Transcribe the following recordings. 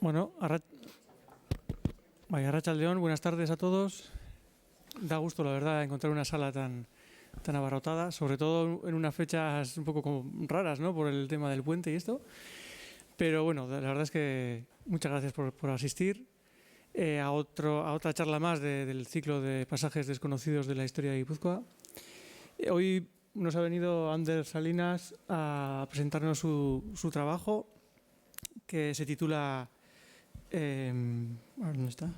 Bueno, Arratsaldeon, buenas tardes a todos. Da gusto, la verdad, encontrar una sala tan abarrotada, sobre todo en unas fechas un poco como raras, ¿no? Por el tema del puente y esto. Pero bueno, la verdad es que muchas gracias por asistir a otra charla más del ciclo de pasajes desconocidos de la historia de Guipúzcoa. Hoy nos ha venido Ander Salinas a presentarnos su trabajo, que se titula ¿dónde está?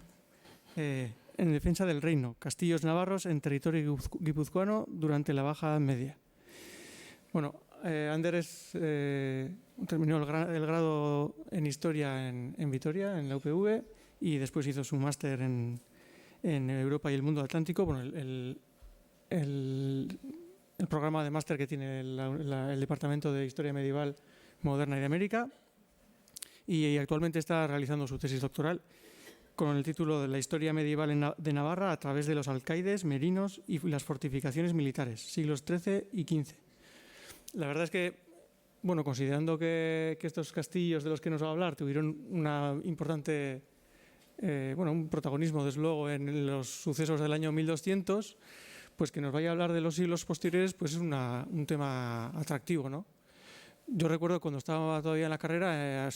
En defensa del reino, castillos navarros en territorio guipuzcoano durante la Baja Edad Media. Bueno, Ander terminó el grado en Historia en Vitoria, en la UPV, y después hizo su máster en Europa y el mundo atlántico. Bueno, el programa de máster que tiene el Departamento de Historia Medieval Moderna y de América, y actualmente está realizando su tesis doctoral con el título de La historia medieval de Navarra a través de los alcaides, merinos y las fortificaciones militares, siglos XIII y XV. La verdad es que, bueno, considerando que estos castillos de los que nos va a hablar tuvieron una importante, un protagonismo, desde luego, en los sucesos del año 1200, pues que nos vaya a hablar de los siglos posteriores, pues es un tema atractivo, ¿no? Yo recuerdo cuando estaba todavía en la carrera,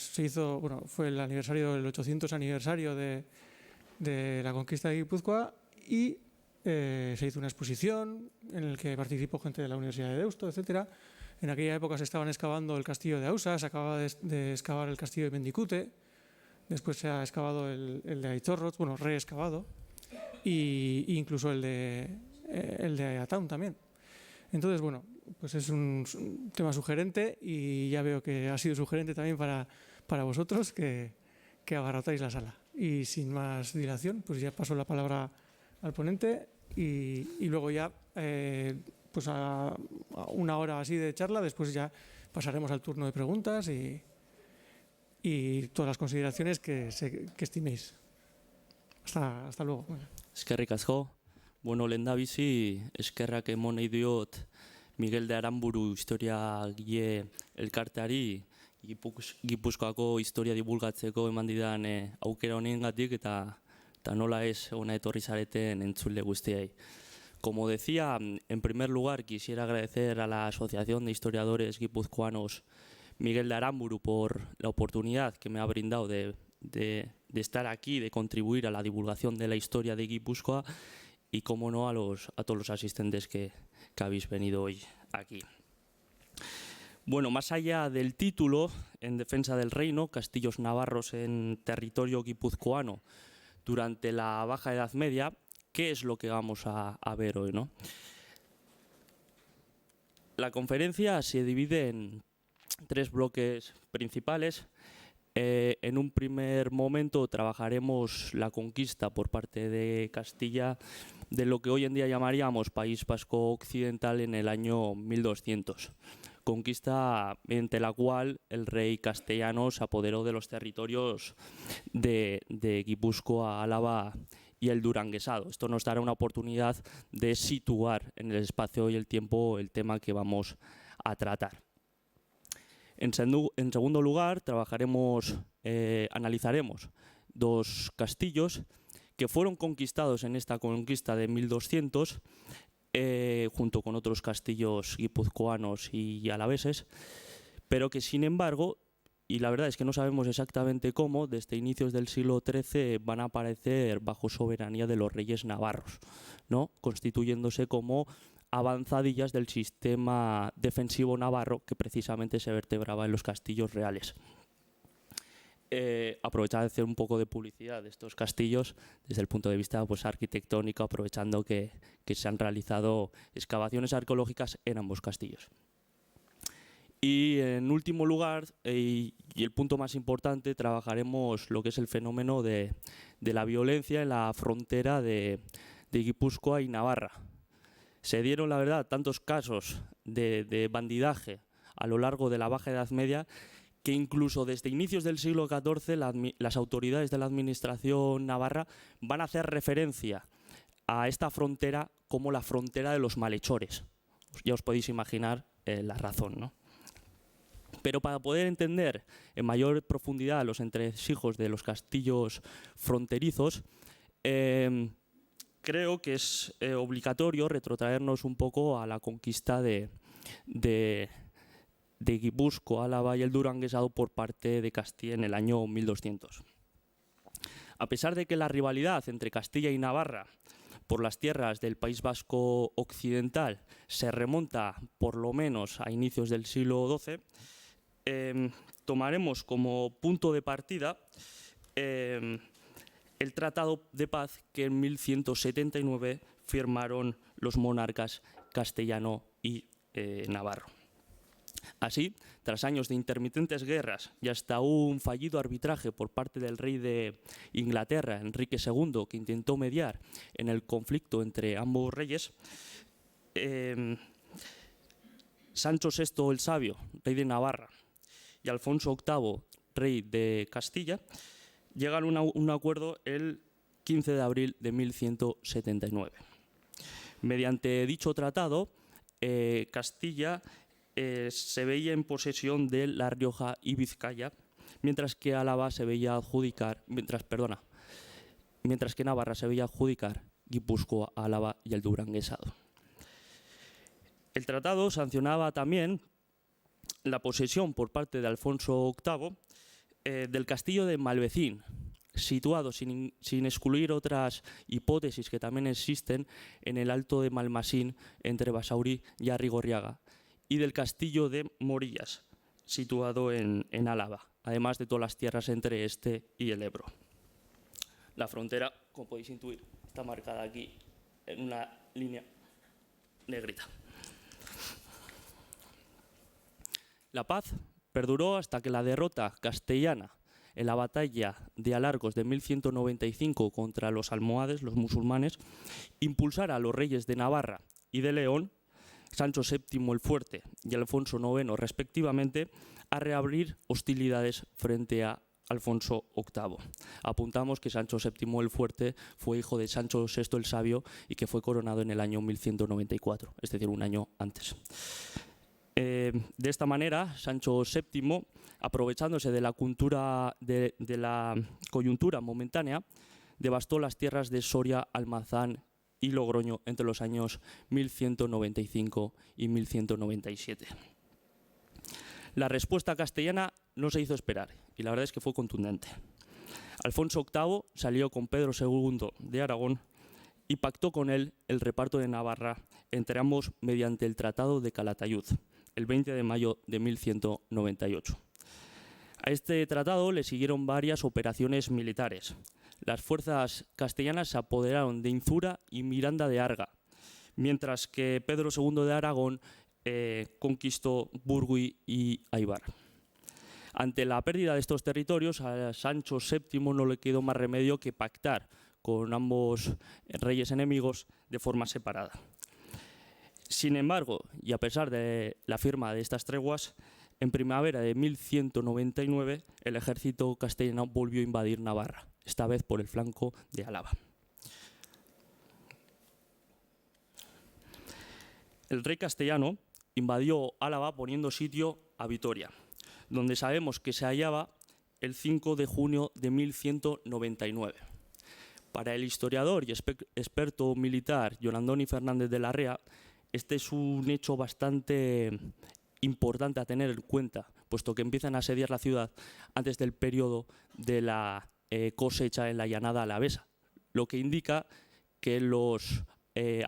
fue el 800 aniversario de la conquista de Guipúzcoa, y se hizo una exposición en la que participó gente de la Universidad de Deusto, etcétera. En aquella época se estaban excavando el castillo de Ausa, se acababa de excavar el castillo de Mendicute, después se ha excavado el de Aitorrot, reexcavado, e incluso el de Ataun también. Entonces, bueno, pues es un tema sugerente, y ya veo que ha sido sugerente también para vosotros, que abarrotáis la sala. Y sin más dilación, pues ya paso la palabra al ponente, y luego ya, pues a una hora así de charla, después ya pasaremos al turno de preguntas y todas las consideraciones que estiméis. Hasta luego. Eskerrik asko. Bueno, lehendabizi, eskerrak emon nahi diot Miguel de Aramburu historiagile elkarteari Gipuzkoako historia divulgatzeko eman didan aukera honengatik eta nola ez ona etorri zareten entzule guztiei. Como decía, en primer lugar quisiera agradecer a la Asociación de Historiadores Guipuzcoanos Miguel de Aramburu por la oportunidad que me ha brindado de estar aquí, de contribuir a la divulgación de la historia de Guipúzcoa, y, como no, a todos los asistentes que habéis venido hoy aquí. Bueno, más allá del título, En defensa del reino, castillos navarros en territorio guipuzcoano durante la Baja Edad Media, ¿qué es lo que vamos a ver hoy, no? La conferencia se divide en 3 bloques principales. En un primer momento trabajaremos la conquista por parte de Castilla de lo que hoy en día llamaríamos País Vasco Occidental en el año 1200, conquista mediante la cual el rey castellano se apoderó de los territorios de Guipúzcoa, Álava y el Duranguesado. Esto nos dará una oportunidad de situar en el espacio y el tiempo el tema que vamos a tratar. En segundo lugar, analizaremos 2 castillos que fueron conquistados en esta conquista de 1200, junto con otros castillos guipuzcoanos y alaveses, pero que, sin embargo, y la verdad es que no sabemos exactamente cómo, desde inicios del siglo XIII van a aparecer bajo soberanía de los reyes navarros, ¿no? Constituyéndose como avanzadillas del sistema defensivo navarro que precisamente se vertebraba en los castillos reales. Aprovechar de hacer un poco de publicidad de estos castillos desde el punto de vista, pues, arquitectónico, aprovechando que se han realizado excavaciones arqueológicas en ambos castillos. Y, en último lugar, y el punto más importante, trabajaremos lo que es el fenómeno de la violencia en la frontera de Guipúzcoa y Navarra. Se dieron, la verdad, tantos casos de bandidaje a lo largo de la Baja Edad Media que incluso desde inicios del siglo XIV las autoridades de la administración navarra van a hacer referencia a esta frontera como la frontera de los malhechores. Ya os podéis imaginar la razón, ¿no? Pero para poder entender en mayor profundidad los entresijos de los castillos fronterizos, creo que es obligatorio retrotraernos un poco a la conquista de Guipúzcoa, Álava y el Duranguesado por parte de Castilla en el año 1200. A pesar de que la rivalidad entre Castilla y Navarra por las tierras del País Vasco occidental se remonta por lo menos a inicios del siglo XII, tomaremos como punto de partida el Tratado de Paz que en 1179 firmaron los monarcas castellano y navarro. Así, tras años de intermitentes guerras y hasta un fallido arbitraje por parte del rey de Inglaterra, Enrique II, que intentó mediar en el conflicto entre ambos reyes, Sancho VI el Sabio, rey de Navarra, y Alfonso VIII, rey de Castilla, llegan a un acuerdo el 15 de abril de 1179. Mediante dicho tratado, Castilla se veía en posesión de La Rioja y Vizcaya, mientras que Navarra se veía adjudicar Guipúzcoa, Álava y el Duranguesado. El tratado sancionaba también la posesión por parte de Alfonso VIII del castillo de Malvecín, situado sin excluir otras hipótesis que también existen en el Alto de Malmasín entre Basauri y Arrigorriaga, y del castillo de Morillas, situado en Álava, además de todas las tierras entre este y el Ebro. La frontera, como podéis intuir, está marcada aquí en una línea negrita. La paz perduró hasta que la derrota castellana en la batalla de Alarcos de 1195 contra los almohades, los musulmanes, impulsara a los reyes de Navarra y de León, Sancho VII el Fuerte y Alfonso IX respectivamente, a reabrir hostilidades frente a Alfonso VIII. Apuntamos que Sancho VII el Fuerte fue hijo de Sancho VI el Sabio y que fue coronado en el año 1194, es decir, un año antes. De esta manera, Sancho VII, aprovechándose de la coyuntura momentánea, devastó las tierras de Soria, Almazán y Logroño entre los años 1195 y 1197. La respuesta castellana no se hizo esperar y la verdad es que fue contundente. Alfonso VIII salió con Pedro II de Aragón y pactó con él el reparto de Navarra entre ambos mediante el Tratado de Calatayud, el 20 de mayo de 1198. A este tratado le siguieron varias operaciones militares. Las fuerzas castellanas se apoderaron de Inzura y Miranda de Arga, mientras que Pedro II de Aragón conquistó Burgui y Aibar. Ante la pérdida de estos territorios, a Sancho VII no le quedó más remedio que pactar con ambos reyes enemigos de forma separada. Sin embargo, y a pesar de la firma de estas treguas, en primavera de 1199 el ejército castellano volvió a invadir Navarra, esta vez por el flanco de Álava. El rey castellano invadió Álava poniendo sitio a Vitoria, donde sabemos que se hallaba el 5 de junio de 1199. Para el historiador y experto militar Joan Fernández de Larrea, este es un hecho bastante importante a tener en cuenta, puesto que empiezan a asediar la ciudad antes del periodo de la cosecha en la llanada alavesa, lo que indica que los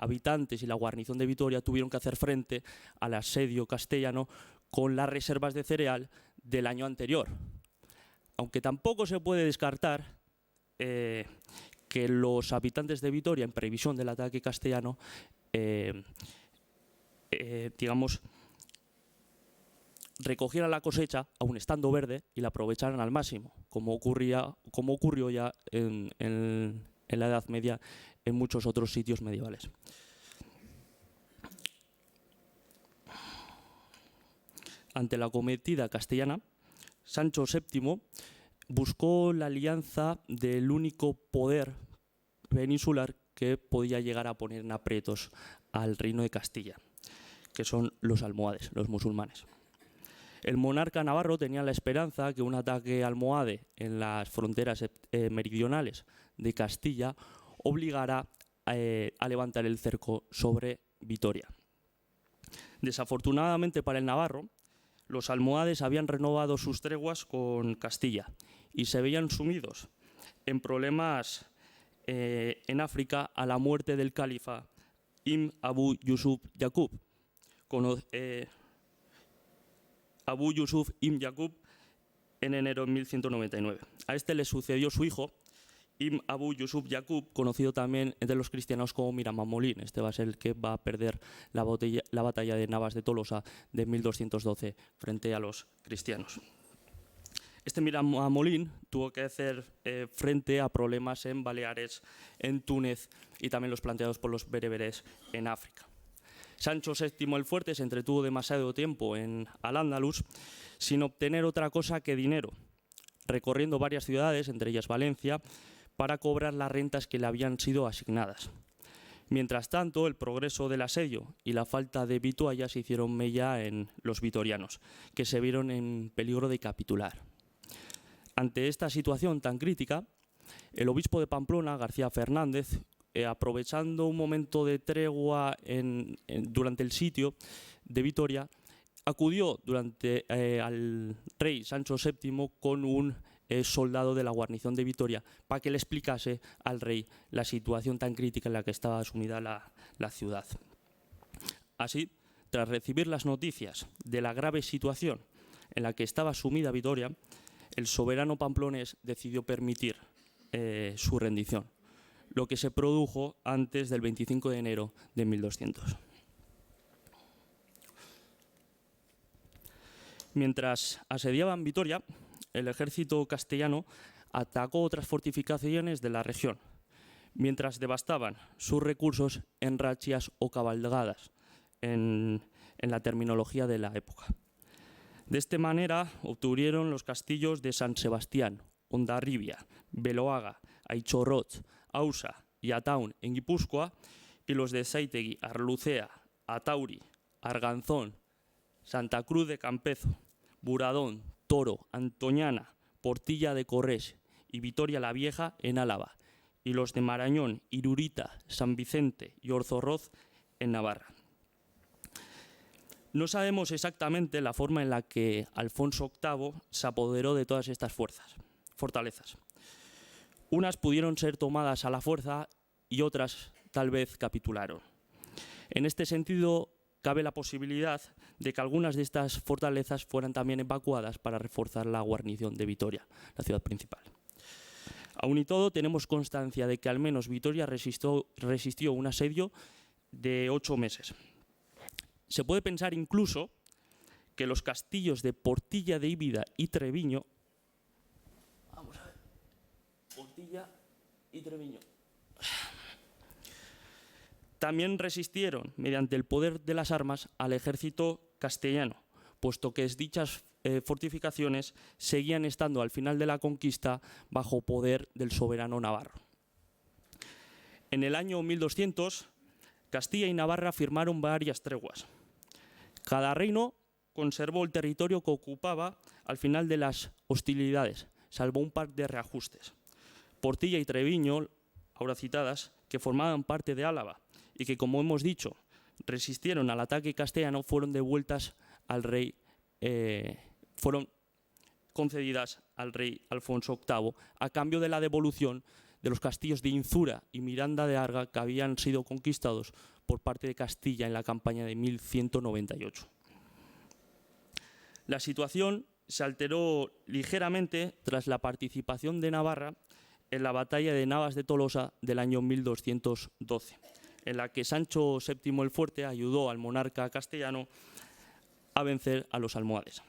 habitantes y la guarnición de Vitoria tuvieron que hacer frente al asedio castellano con las reservas de cereal del año anterior. Aunque tampoco se puede descartar que los habitantes de Vitoria, en previsión del ataque castellano, recogieran la cosecha aún estando verde y la aprovecharan al máximo, como ocurrió ya en la Edad Media en muchos otros sitios medievales. Ante la acometida castellana, Sancho VII buscó la alianza del único poder peninsular que podía llegar a poner en aprietos al reino de Castilla, que son los almohades, los musulmanes. El monarca navarro tenía la esperanza que un ataque almohade en las fronteras meridionales de Castilla obligara a levantar el cerco sobre Vitoria. Desafortunadamente para el navarro, los almohades habían renovado sus treguas con Castilla y se veían sumidos en problemas en África a la muerte del califa Ibn Abu Yusuf Yaqub. Abu Yusuf Ibn Yaqub en enero de 1199. A este le sucedió su hijo, Ibn Abu Yusuf Yaqub, conocido también entre los cristianos como Miramamolín. Este va a ser el que va a perder la batalla de Navas de Tolosa de 1212 frente a los cristianos. Este Miramamolín tuvo que hacer frente a problemas en Baleares, en Túnez y también los planteados por los bereberes en África. Sancho VII el Fuerte se entretuvo demasiado tiempo en Al-Ándalus sin obtener otra cosa que dinero, recorriendo varias ciudades, entre ellas Valencia, para cobrar las rentas que le habían sido asignadas. Mientras tanto, el progreso del asedio y la falta de vituallas se hicieron mella en los vitorianos, que se vieron en peligro de capitular. Ante esta situación tan crítica, el obispo de Pamplona, García Fernández, aprovechando un momento de tregua durante el sitio de Vitoria, acudió al rey Sancho VII con un soldado de la guarnición de Vitoria para que le explicase al rey la situación tan crítica en la que estaba sumida la ciudad. Así, tras recibir las noticias de la grave situación en la que estaba sumida Vitoria, el soberano pamplonés decidió permitir su rendición, lo que se produjo antes del 25 de enero de 1200. Mientras asediaban Vitoria, el ejército castellano atacó otras fortificaciones de la región, mientras devastaban sus recursos en rachias o cabalgadas, en la terminología de la época. De esta manera obtuvieron los castillos de San Sebastián, Hondarribia, Beloaga, Aichorrot, Ausa y Ataun en Guipúzcoa y los de Zaitegui, Arlucea, Atauri, Arganzón, Santa Cruz de Campezo, Buradón, Toro, Antoñana, Portilla de Corrés y Vitoria la Vieja en Álava, y los de Marañón, Irurita, San Vicente y Orzorroz en Navarra. No sabemos exactamente la forma en la que Alfonso VIII se apoderó de todas estas fortalezas. Unas pudieron ser tomadas a la fuerza y otras tal vez capitularon. En este sentido, cabe la posibilidad de que algunas de estas fortalezas fueran también evacuadas para reforzar la guarnición de Vitoria, la ciudad principal. Aún y todo, tenemos constancia de que al menos Vitoria resistió un asedio de 8 meses. Se puede pensar incluso que los castillos de Portilla de Íbida y Treviño, también resistieron mediante el poder de las armas al ejército castellano, puesto que dichas fortificaciones seguían estando al final de la conquista bajo poder del soberano navarro. En el año 1200, Castilla y Navarra firmaron varias treguas. Cada reino conservó el territorio que ocupaba al final de las hostilidades, salvo un par de reajustes. Portilla y Treviño, ahora citadas, que formaban parte de Álava y que, como hemos dicho, resistieron al ataque castellano, fueron devueltas al rey, fueron concedidas al rey Alfonso VIII a cambio de la devolución de los castillos de Inzura y Miranda de Arga que habían sido conquistados por parte de Castilla en la campaña de 1198. La situación se alteró ligeramente tras la participación de Navarra en la batalla de Navas de Tolosa del año 1212, en la que Sancho VII el Fuerte ayudó al monarca castellano a vencer a los almohades.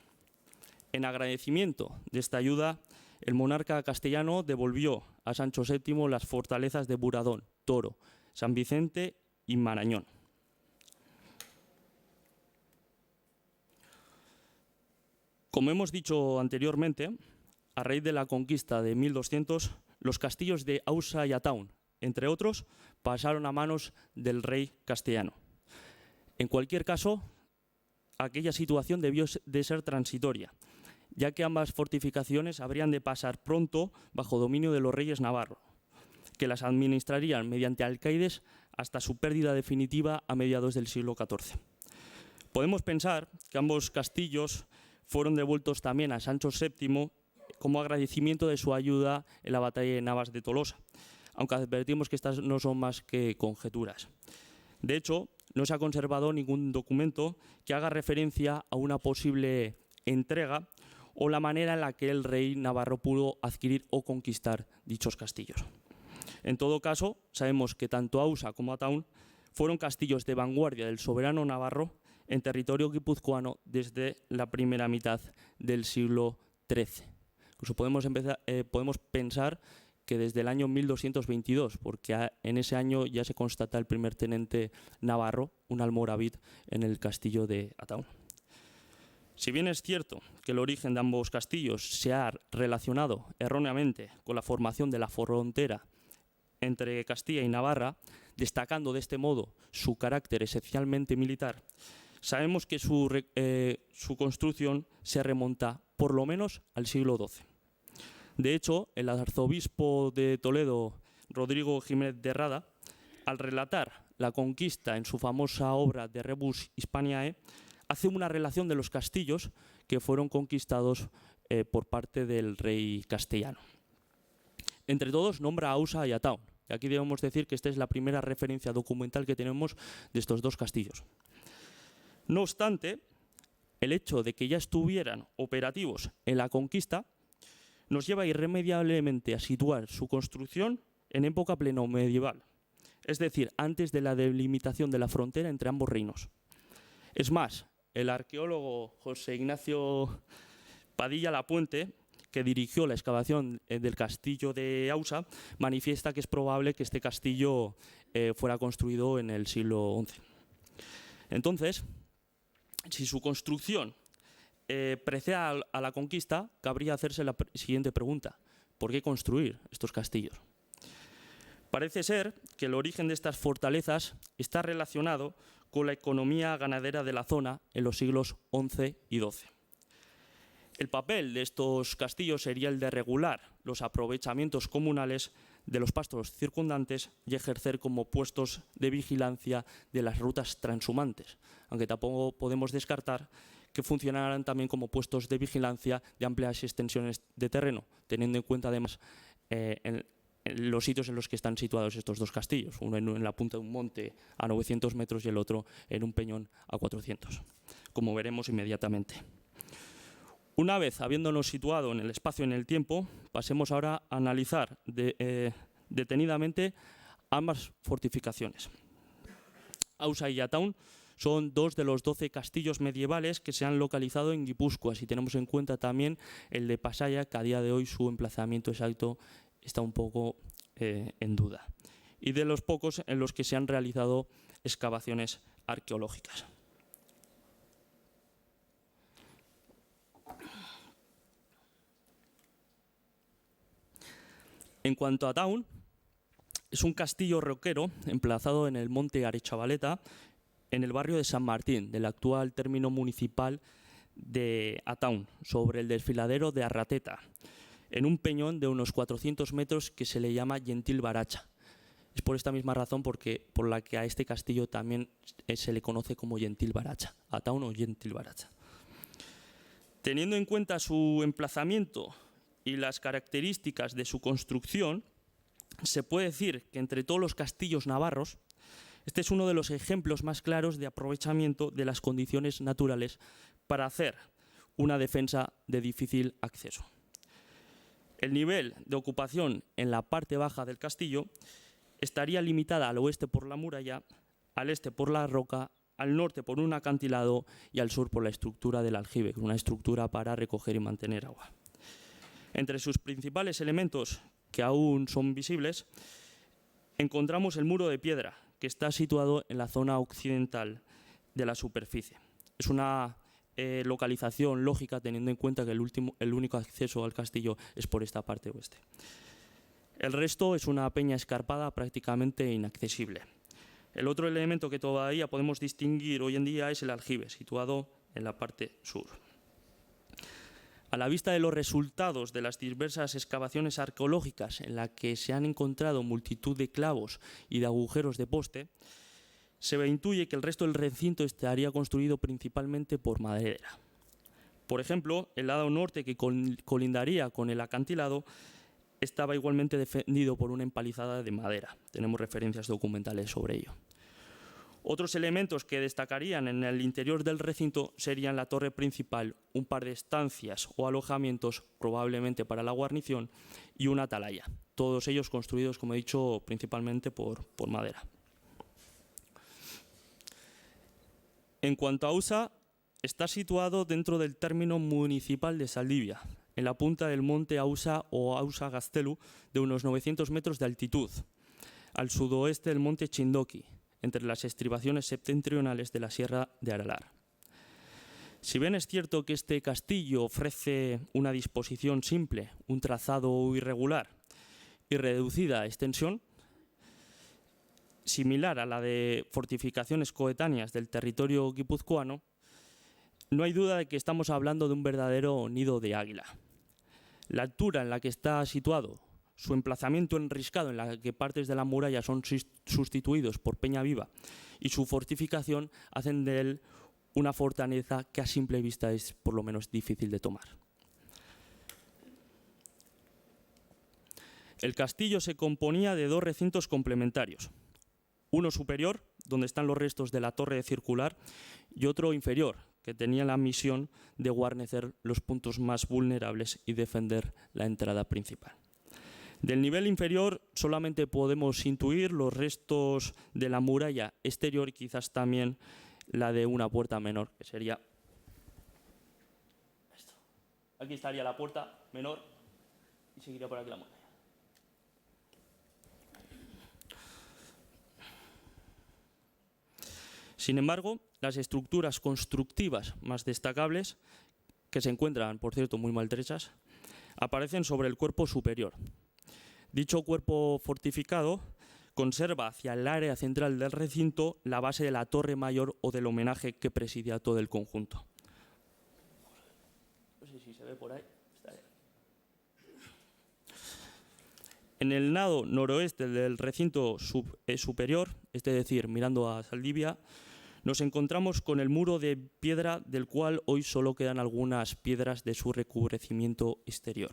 En agradecimiento de esta ayuda, el monarca castellano devolvió a Sancho VII las fortalezas de Buradón, Toro, San Vicente y Marañón. Como hemos dicho anteriormente, a raíz de la conquista de 1200, los castillos de Ausa y Ataun, entre otros, pasaron a manos del rey castellano. En cualquier caso, aquella situación debió de ser transitoria, ya que ambas fortificaciones habrían de pasar pronto bajo dominio de los reyes navarros, que las administrarían mediante alcaides hasta su pérdida definitiva a mediados del siglo XIV. Podemos pensar que ambos castillos fueron devueltos también a Sancho VII como agradecimiento de su ayuda en la batalla de Navas de Tolosa, aunque advertimos que estas no son más que conjeturas. De hecho, no se ha conservado ningún documento que haga referencia a una posible entrega o la manera en la que el rey navarro pudo adquirir o conquistar dichos castillos. En todo caso, sabemos que tanto Ausa como Ataun fueron castillos de vanguardia del soberano navarro en territorio guipuzcoano desde la primera mitad del siglo XIII. Incluso podemos pensar que desde el año 1222, porque en ese año ya se constata el primer tenente navarro, un almorávid, en el castillo de Ataun. Si bien es cierto que el origen de ambos castillos se ha relacionado erróneamente con la formación de la frontera entre Castilla y Navarra, destacando de este modo su carácter esencialmente militar, sabemos que su construcción se remonta por lo menos al siglo XII. De hecho, el arzobispo de Toledo, Rodrigo Jiménez de Rada, al relatar la conquista en su famosa obra de Rebus Hispaniae, hace una relación de los castillos que fueron conquistados por parte del rey castellano. Entre todos nombra a Ausa y Ataun. Y aquí debemos decir que esta es la primera referencia documental que tenemos de estos dos castillos. No obstante, el hecho de que ya estuvieran operativos en la conquista nos lleva irremediablemente a situar su construcción en época plenomedieval, es decir, antes de la delimitación de la frontera entre ambos reinos. Es más, el arqueólogo José Ignacio Padilla Lapuente, que dirigió la excavación del castillo de Ausa, manifiesta que es probable que este castillo fuera construido en el siglo XI. Entonces, si su construcción precede a la conquista, cabría hacerse la siguiente pregunta: ¿por qué construir estos castillos? Parece ser que el origen de estas fortalezas está relacionado con la economía ganadera de la zona en los siglos XI y XII. El papel de estos castillos sería el de regular los aprovechamientos comunales de los pastos circundantes y ejercer como puestos de vigilancia de las rutas transhumantes, aunque tampoco podemos descartar que funcionaran también como puestos de vigilancia de amplias extensiones de terreno, teniendo en cuenta además en los sitios en los que están situados estos dos castillos, uno en la punta de un monte a 900 metros y el otro en un peñón a 400, como veremos inmediatamente. Una vez habiéndonos situado en el espacio y en el tiempo, pasemos ahora a analizar detenidamente ambas fortificaciones. Ausa y Ataun son dos de los 12 castillos medievales que se han localizado en Guipúzcoa, si tenemos en cuenta también el de Pasaia, que a día de hoy su emplazamiento exacto está un poco en duda, y de los pocos en los que se han realizado excavaciones arqueológicas. En cuanto a Ataun, es un castillo roquero emplazado en el monte Arechavaleta, en el barrio de San Martín, del actual término municipal de Ataun, sobre el desfiladero de Arrateta, en un peñón de unos 400 metros que se le llama Gentil Baracha. Es por esta misma razón por la que a este castillo también se le conoce como Gentil Baracha, Ataun o Gentil Baracha. Teniendo en cuenta su emplazamiento y las características de su construcción, se puede decir que entre todos los castillos navarros, este es uno de los ejemplos más claros de aprovechamiento de las condiciones naturales para hacer una defensa de difícil acceso. El nivel de ocupación en la parte baja del castillo estaría limitada al oeste por la muralla, al este por la roca, al norte por un acantilado y al sur por la estructura del aljibe, una estructura para recoger y mantener agua. Entre sus principales elementos, que aún son visibles, encontramos el muro de piedra, que está situado en la zona occidental de la superficie. Es una localización lógica, teniendo en cuenta que el único acceso al castillo es por esta parte oeste. El resto es una peña escarpada prácticamente inaccesible. El otro elemento que todavía podemos distinguir hoy en día es el aljibe, situado en la parte sur. A la vista de los resultados de las diversas excavaciones arqueológicas en las que se han encontrado multitud de clavos y de agujeros de poste, se intuye que el resto del recinto estaría construido principalmente por madera. Por ejemplo, el lado norte, que colindaría con el acantilado, estaba igualmente defendido por una empalizada de madera. Tenemos referencias documentales sobre ello. Otros elementos que destacarían en el interior del recinto serían la torre principal, un par de estancias o alojamientos, probablemente para la guarnición, y una atalaya. Todos ellos construidos, como he dicho, principalmente por madera. En cuanto a Ausa, está situado dentro del término municipal de Zaldivia, en la punta del monte Ausa o Ausa Gaztelu, de unos 900 metros de altitud, al sudoeste del monte Chindoki, entre las estribaciones septentrionales de la Sierra de Aralar. Si bien es cierto que este castillo ofrece una disposición simple, un trazado irregular y reducida extensión, similar a la de fortificaciones coetáneas del territorio guipuzcoano, no hay duda de que estamos hablando de un verdadero nido de águila. La altura en la que está situado, su emplazamiento enriscado en la que partes de la muralla son sustituidos por peña viva y su fortificación hacen de él una fortaleza que a simple vista es por lo menos difícil de tomar. El castillo se componía de dos recintos complementarios, uno superior, donde están los restos de la torre circular, y otro inferior, que tenía la misión de guarnecer los puntos más vulnerables y defender la entrada principal. Del nivel inferior solamente podemos intuir los restos de la muralla exterior y quizás también la de una puerta menor, que sería esto. Aquí estaría la puerta menor y seguiría por aquí la muralla. Sin embargo, las estructuras constructivas más destacables, que se encuentran, por cierto, muy maltrechas, aparecen sobre el cuerpo superior. Dicho cuerpo fortificado conserva hacia el área central del recinto la base de la torre mayor o del homenaje que presidía todo el conjunto. No sé si se ve por ahí. Está ahí. En el lado noroeste del recinto superior, es decir, mirando a Zaldivia, nos encontramos con el muro de piedra del cual hoy solo quedan algunas piedras de su recubrecimiento exterior.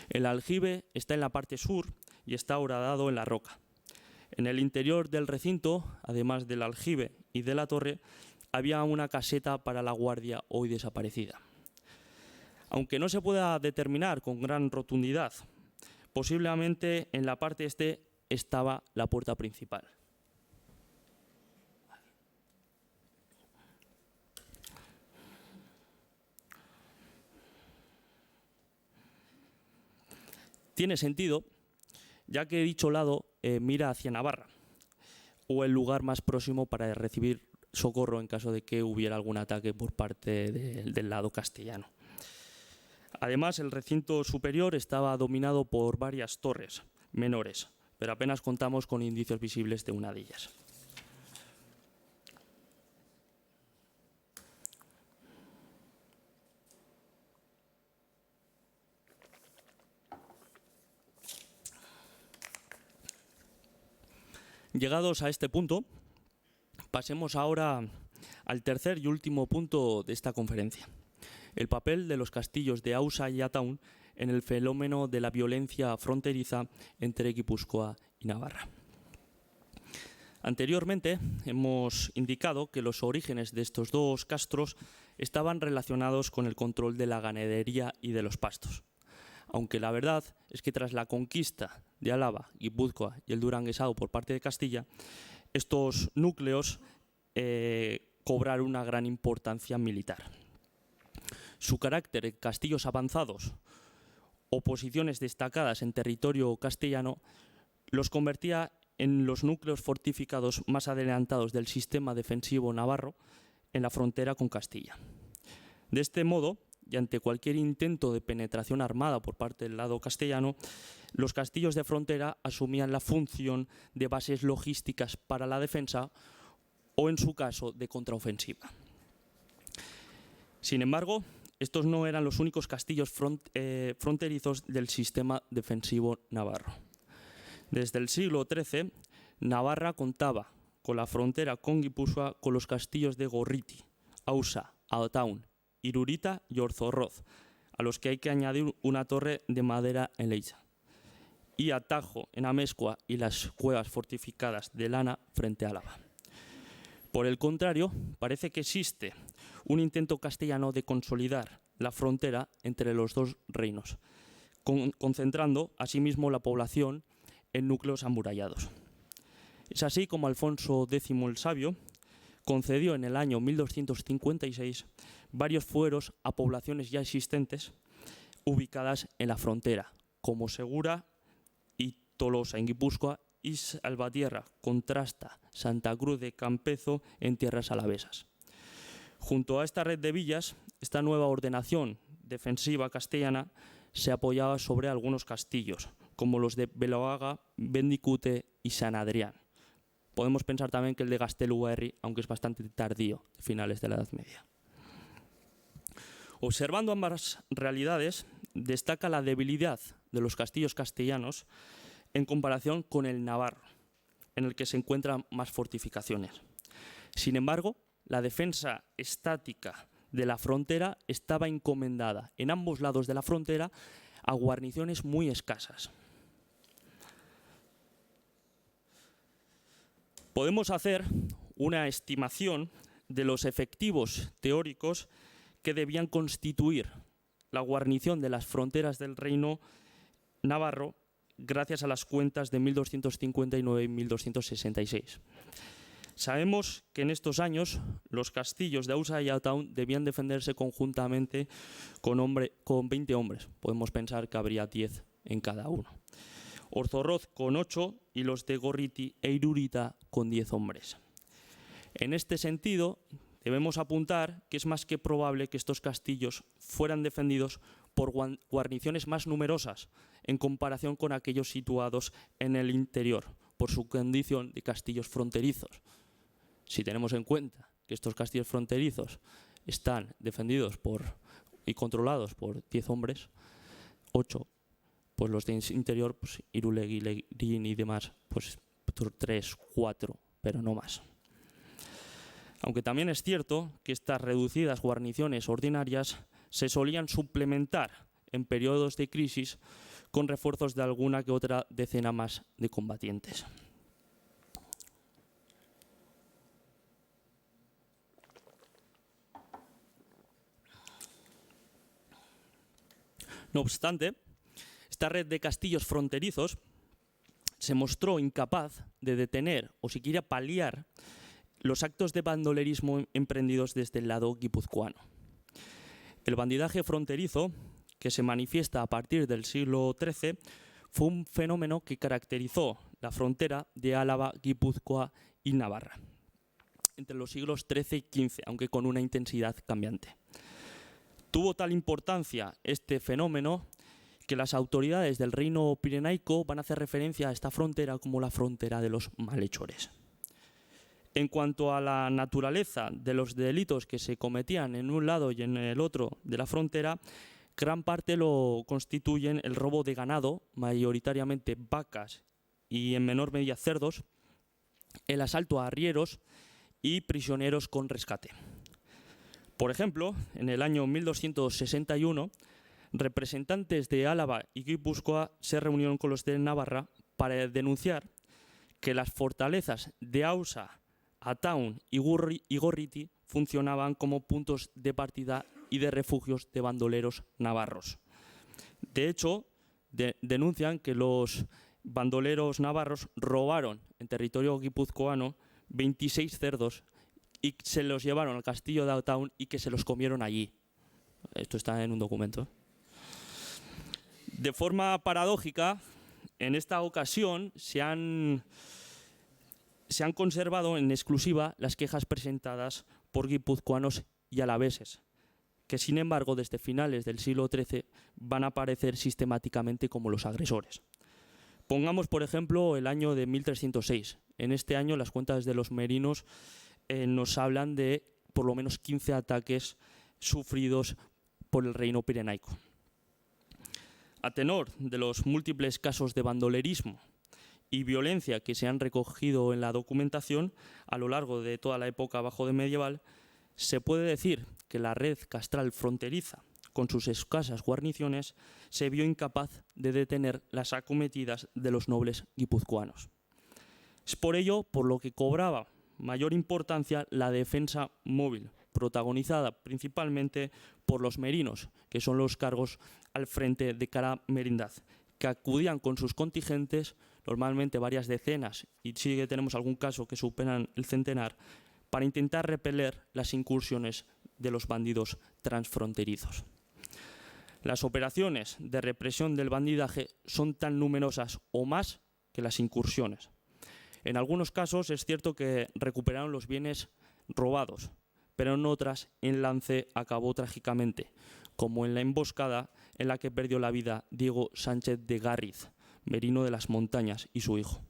El aljibe está en la parte sur y está horadado en la roca. En el interior del recinto, además del aljibe y de la torre, había una caseta para la guardia hoy desaparecida. Aunque no se pueda determinar con gran rotundidad, posiblemente en la parte este estaba la puerta principal. Tiene sentido, ya que dicho lado mira hacia Navarra, o el lugar más próximo para recibir socorro en caso de que hubiera algún ataque por parte del lado castellano. Además, el recinto superior estaba dominado por varias torres menores, pero apenas contamos con indicios visibles de una de ellas. Llegados a este punto, pasemos ahora al tercer y último punto de esta conferencia: el papel de los castillos de Ausa y Ataun en el fenómeno de la violencia fronteriza entre Guipúzcoa y Navarra. Anteriormente hemos indicado que los orígenes de estos dos castros estaban relacionados con el control de la ganadería y de los pastos, aunque la verdad es que tras la conquista de Álava, Guipúzcoa y el Duranguesado por parte de Castilla, estos núcleos cobraron una gran importancia militar. Su carácter de castillos avanzados o posiciones destacadas en territorio castellano los convertía en los núcleos fortificados más adelantados del sistema defensivo navarro en la frontera con Castilla. De este modo, y ante cualquier intento de penetración armada por parte del lado castellano, los castillos de frontera asumían la función de bases logísticas para la defensa o, en su caso, de contraofensiva. Sin embargo, estos no eran los únicos castillos fronterizos del sistema defensivo navarro. Desde el siglo XIII, Navarra contaba con la frontera con Guipúzcoa con los castillos de Gorriti, Ausa, Ataun, Irurita y Orzorroz, a los que hay que añadir una torre de madera en Leiza, y Atajo en Amezcua y las cuevas fortificadas de Lana frente a Álava. Por el contrario, parece que existe un intento castellano de consolidar la frontera entre los dos reinos, concentrando asimismo la población en núcleos amurallados. Es así como Alfonso X el Sabio concedió en el año 1256 varios fueros a poblaciones ya existentes ubicadas en la frontera, como Segura y Tolosa en Guipúzcoa y Salvatierra, Contrasta, Santa Cruz de Campezo en tierras alavesas. Junto a esta red de villas, esta nueva ordenación defensiva castellana se apoyaba sobre algunos castillos, como los de Beloaga, Bendicute y San Adrián. Podemos pensar también que el de Gasteluguerri, aunque es bastante tardío, de finales de la Edad Media. Observando ambas realidades, destaca la debilidad de los castillos castellanos en comparación con el navarro, en el que se encuentran más fortificaciones. Sin embargo, la defensa estática de la frontera estaba encomendada en ambos lados de la frontera a guarniciones muy escasas. Podemos hacer una estimación de los efectivos teóricos que debían constituir la guarnición de las fronteras del reino navarro gracias a las cuentas de 1259 y 1266. Sabemos que en estos años los castillos de Ausa y Ataun debían defenderse conjuntamente con 20 hombres. Podemos pensar que habría 10 en cada uno. Orzorroz con 8 y los de Gorriti e Irurita con 10 hombres. En este sentido, debemos apuntar que es más que probable que estos castillos fueran defendidos por guarniciones más numerosas en comparación con aquellos situados en el interior, por su condición de castillos fronterizos. Si tenemos en cuenta que estos castillos fronterizos están defendidos y controlados por 10 hombres, 8, pues los de interior, pues Irulegui, Lerín y demás, pues 3, 4, pero no más. Aunque también es cierto que estas reducidas guarniciones ordinarias se solían suplementar en periodos de crisis con refuerzos de alguna que otra decena más de combatientes. No obstante, esta red de castillos fronterizos se mostró incapaz de detener o siquiera paliar los actos de bandolerismo emprendidos desde el lado guipuzcoano. El bandidaje fronterizo, que se manifiesta a partir del siglo XIII, fue un fenómeno que caracterizó la frontera de Álava, Guipúzcoa y Navarra entre los siglos XIII y XV, aunque con una intensidad cambiante. Tuvo tal importancia este fenómeno que las autoridades del reino pirenaico van a hacer referencia a esta frontera como la frontera de los malhechores. En cuanto a la naturaleza de los delitos que se cometían en un lado y en el otro de la frontera, gran parte lo constituyen el robo de ganado, mayoritariamente vacas y en menor medida cerdos, el asalto a arrieros y prisioneros con rescate. Por ejemplo, en el año 1261, representantes de Álava y Guipúzcoa se reunieron con los de Navarra para denunciar que las fortalezas de Ausa, Ataun y Gorriti funcionaban como puntos de partida y de refugios de bandoleros navarros. De hecho, denuncian que los bandoleros navarros robaron en territorio guipuzcoano 26 cerdos y se los llevaron al castillo de Ataun y que se los comieron allí. Esto está en un documento. De forma paradójica, en esta ocasión se han conservado en exclusiva las quejas presentadas por guipuzcoanos y alaveses, que sin embargo desde finales del siglo XIII van a aparecer sistemáticamente como los agresores. Pongamos por ejemplo el año de 1306. En este año las cuentas de los merinos nos hablan de por lo menos 15 ataques sufridos por el reino pirenaico. A tenor de los múltiples casos de bandolerismo y violencia que se han recogido en la documentación a lo largo de toda la época bajo de medieval, se puede decir que la red castral fronteriza, con sus escasas guarniciones, se vio incapaz de detener las acometidas de los nobles guipuzcoanos. Es por ello por lo que cobraba mayor importancia la defensa móvil, protagonizada principalmente por los merinos, que son los cargos al frente de cada merindad, que acudían con sus contingentes, normalmente varias decenas, y sí que tenemos algún caso que superan el centenar, para intentar repeler las incursiones de los bandidos transfronterizos. Las operaciones de represión del bandidaje son tan numerosas o más que las incursiones. En algunos casos es cierto que recuperaron los bienes robados, pero en otras el lance acabó trágicamente, como en la emboscada en la que perdió la vida Diego Sánchez de Garriz, merino de las montañas, y su hijo.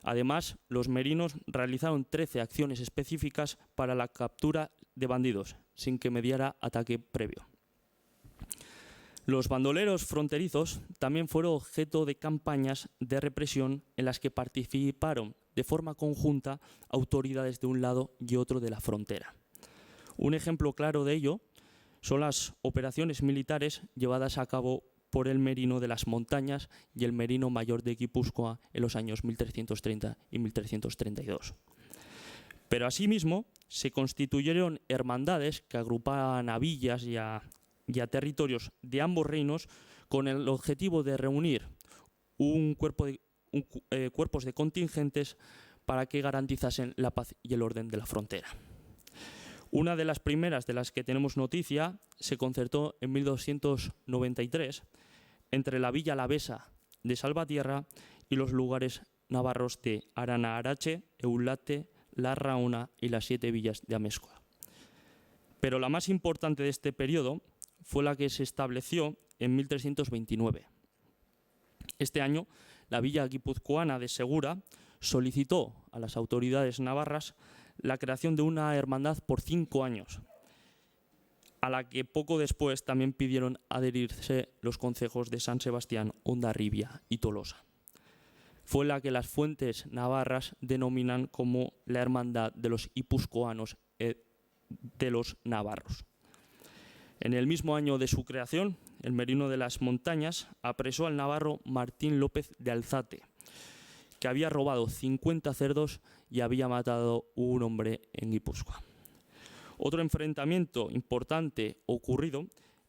Además, los merinos realizaron 13 acciones específicas para la captura de bandidos, sin que mediara ataque previo. Los bandoleros fronterizos también fueron objeto de campañas de represión en las que participaron de forma conjunta autoridades de un lado y otro de la frontera. Un ejemplo claro de ello son las operaciones militares llevadas a cabo por el merino de las montañas y el merino mayor de Guipúzcoa en los años 1330 y 1332. Pero asimismo se constituyeron hermandades que agrupaban a villas y a territorios de ambos reinos con el objetivo de reunir cuerpos de contingentes para que garantizasen la paz y el orden de la frontera. Una de las primeras de las que tenemos noticia se concertó en 1293 entre la villa alavesa de Salvatierra y los lugares navarros de Arana-Arache, Eulate, La Raona y las 7 villas de Amezcua. Pero la más importante de este periodo fue la que se estableció en 1329. Este año, la villa guipuzcoana de Segura solicitó a las autoridades navarras la creación de una hermandad por 5 años, a la que poco después también pidieron adherirse los concejos de San Sebastián, Hondarribia y Tolosa. Fue la que las fuentes navarras denominan como la hermandad de los guipuzcoanos de los navarros. En el mismo año de su creación, el merino de las montañas apresó al navarro Martín López de Alzate, que había robado 50 cerdos y había matado a un hombre en Guipúzcoa. Otro enfrentamiento importante ocurrido,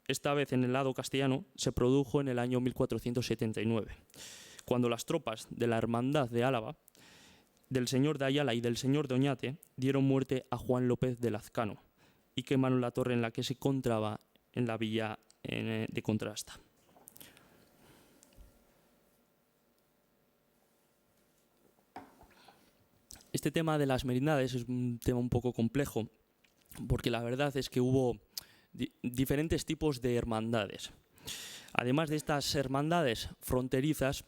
esta vez en el lado castellano, se produjo en el año 1479, cuando las tropas de la Hermandad de Álava, del señor de Ayala y del señor de Oñate, dieron muerte a Juan López de Lazcano y quemaron la torre en la que se encontraba en la villa de Contrasta. Este tema de las merindades es un tema un poco complejo, porque la verdad es que hubo diferentes tipos de hermandades. Además de estas hermandades fronterizas,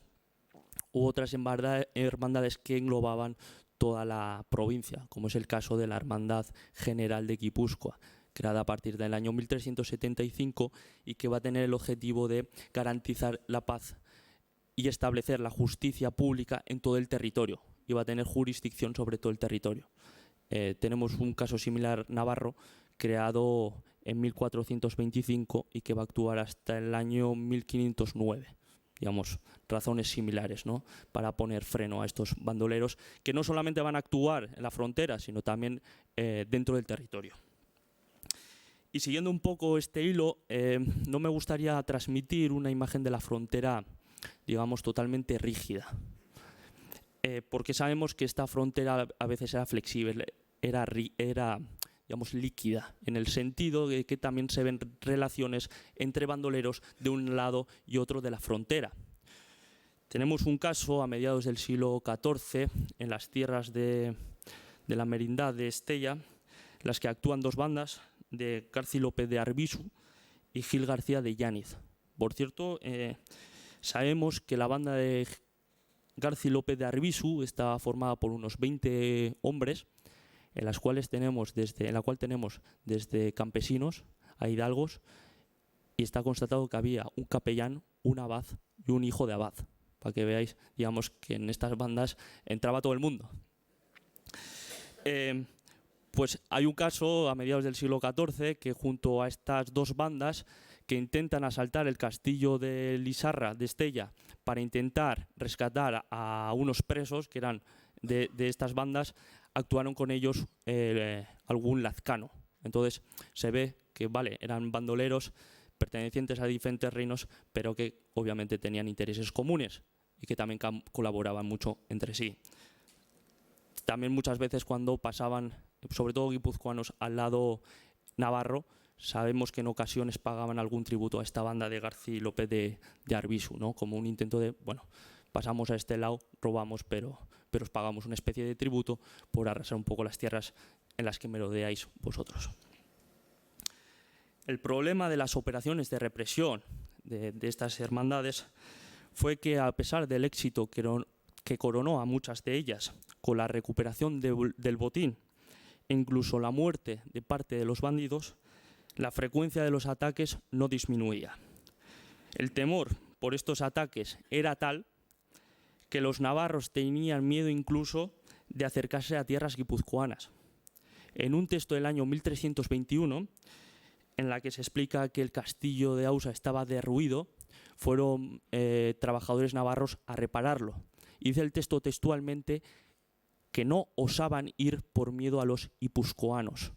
hubo otras hermandades que englobaban toda la provincia, como es el caso de la Hermandad General de Guipúzcoa, creada a partir del año 1375 y que va a tener el objetivo de garantizar la paz y establecer la justicia pública en todo el territorio, y va a tener jurisdicción sobre todo el territorio. Tenemos un caso similar navarro, creado en 1425 y que va a actuar hasta el año 1509. Digamos, razones similares, ¿no?, para poner freno a estos bandoleros que no solamente van a actuar en la frontera, sino también dentro del territorio. Y siguiendo un poco este hilo, no me gustaría transmitir una imagen de la frontera, digamos, totalmente rígida, porque sabemos que esta frontera a veces era flexible, era digamos, líquida, en el sentido de que también se ven relaciones entre bandoleros de un lado y otro de la frontera. Tenemos un caso a mediados del siglo XIV en las tierras de la merindad de Estella, en las que actúan dos bandas, de Garci López de Arbizu y Gil García de Yáñez. Por cierto, sabemos que la banda de Garci López de Arbizu estaba formada por unos 20 hombres, en la cual tenemos desde campesinos a hidalgos, y está constatado que había un capellán, un abad y un hijo de abad, para que veáis, digamos, que en estas bandas entraba todo el mundo. Pues hay un caso a mediados del siglo XIV que junto a estas dos bandas que intentan asaltar el castillo de Lizarra de Estella para intentar rescatar a unos presos que eran de estas bandas, actuaron con ellos algún lazcano. Entonces se ve que, vale, eran bandoleros pertenecientes a diferentes reinos, pero que obviamente tenían intereses comunes y que también colaboraban mucho entre sí. También muchas veces cuando pasaban, sobre todo guipuzcoanos, al lado navarro, sabemos que en ocasiones pagaban algún tributo a esta banda de García López de Arbizu, ¿no? Como un intento de, bueno, pasamos a este lado, robamos, pero os pagamos una especie de tributo por arrasar un poco las tierras en las que merodeáis vosotros. El problema de las operaciones de represión de estas hermandades fue que, a pesar del éxito que coronó a muchas de ellas con la recuperación del botín e incluso la muerte de parte de los bandidos, la frecuencia de los ataques no disminuía. El temor por estos ataques era tal que los navarros tenían miedo incluso de acercarse a tierras guipuzcoanas. En un texto del año 1321, en la que se explica que el castillo de Ausa estaba derruido, fueron trabajadores navarros a repararlo. Y dice el texto textualmente que no osaban ir por miedo a los guipuzcoanos.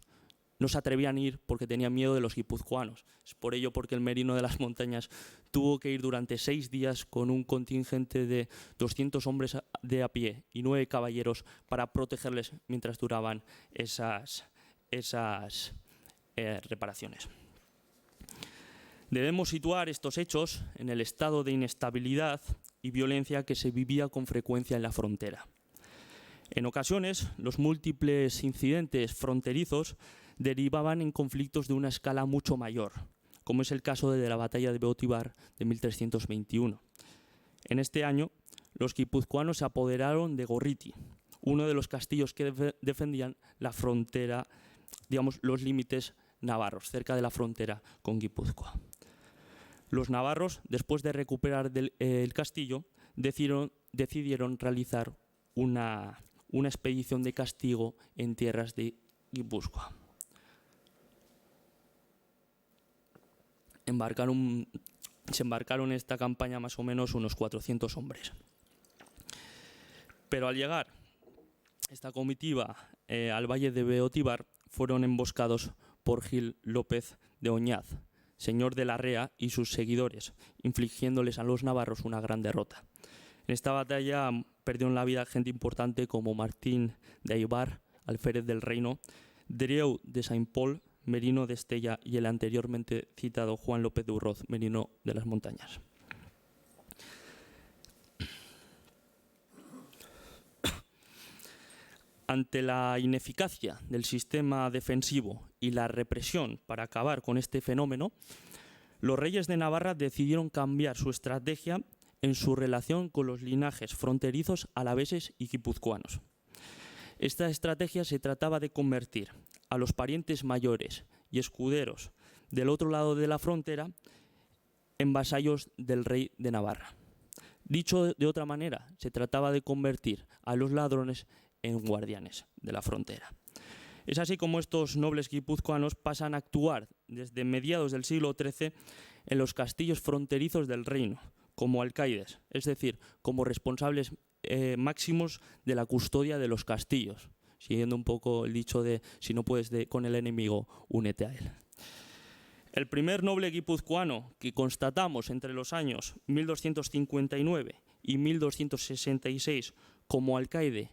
No se atrevían a ir porque tenían miedo de los guipuzcoanos. Es por ello porque el merino de las montañas tuvo que ir durante 6 días con un contingente de 200 hombres de a pie y 9 caballeros para protegerles mientras duraban esas reparaciones. Debemos situar estos hechos en el estado de inestabilidad y violencia que se vivía con frecuencia en la frontera. En ocasiones, los múltiples incidentes fronterizos derivaban en conflictos de una escala mucho mayor, como es el caso de la batalla de Beotíbar de 1321. En este año, los guipuzcoanos se apoderaron de Gorriti, uno de los castillos que defendían la frontera, digamos, los límites navarros, cerca de la frontera con Guipúzcoa. Los navarros, después de recuperar el castillo, decidieron realizar una expedición de castigo en tierras de Guipúzcoa. Se embarcaron en esta campaña más o menos unos 400 hombres. Pero al llegar esta comitiva al valle de Beotíbar, fueron emboscados por Gil López de Oñaz, señor de Larrea, y sus seguidores, infligiéndoles a los navarros una gran derrota. En esta batalla perdieron la vida gente importante como Martín de Aybar, alférez del reino, Drieu de Saint-Pol, merino de Estella, y el anteriormente citado Juan López de Urroz, merino de las montañas. Ante la ineficacia del sistema defensivo y la represión para acabar con este fenómeno, los reyes de Navarra decidieron cambiar su estrategia en su relación con los linajes fronterizos alaveses y guipuzcoanos. Esta estrategia se trataba de convertir a los parientes mayores y escuderos del otro lado de la frontera en vasallos del rey de Navarra. Dicho de otra manera, se trataba de convertir a los ladrones en guardianes de la frontera. Es así como estos nobles guipuzcoanos pasan a actuar desde mediados del siglo XIII en los castillos fronterizos del reino, como alcaides, es decir, como responsables máximos de la custodia de los castillos, siguiendo un poco el dicho de si no puedes con el enemigo, únete a él. El primer noble guipuzcoano que constatamos entre los años 1259 y 1266 como alcaide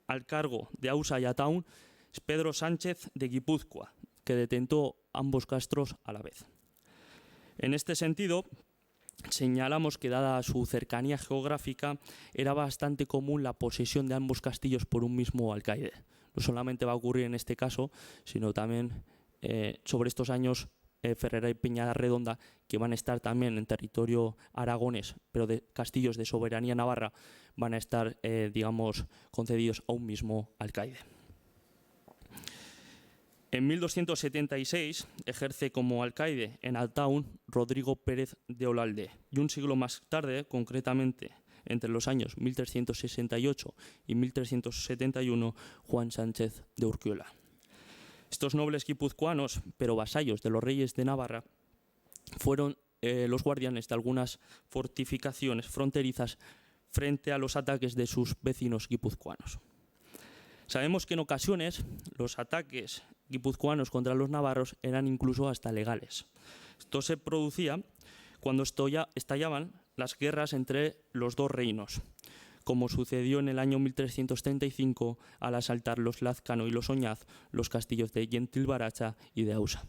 al cargo de Ausa y Ataun es Pedro Sánchez de Guipúzcoa, que detentó ambos castros a la vez. En este sentido, señalamos que, dada su cercanía geográfica, era bastante común la posesión de ambos castillos por un mismo alcaide. No solamente va a ocurrir en este caso, sino también sobre estos años Ferrera y Peñarredonda, que van a estar también en territorio aragonés, pero de castillos de soberanía navarra, van a estar, digamos, concedidos a un mismo alcaide. En 1276 ejerce como alcaide en Ataun Rodrigo Pérez de Olalde y un siglo más tarde, concretamente entre los años 1368 y 1371, Juan Sánchez de Urquiola. Estos nobles guipuzcoanos, pero vasallos de los reyes de Navarra, fueron los guardianes de algunas fortificaciones fronterizas frente a los ataques de sus vecinos guipuzcoanos. Sabemos que en ocasiones los ataques guipuzcoanos contra los navarros eran incluso hasta legales. Esto se producía cuando estallaban las guerras entre los dos reinos, como sucedió en el año 1335 al asaltar los Lazcano y los Oñaz los castillos de Gentilbaracha y de Ausa.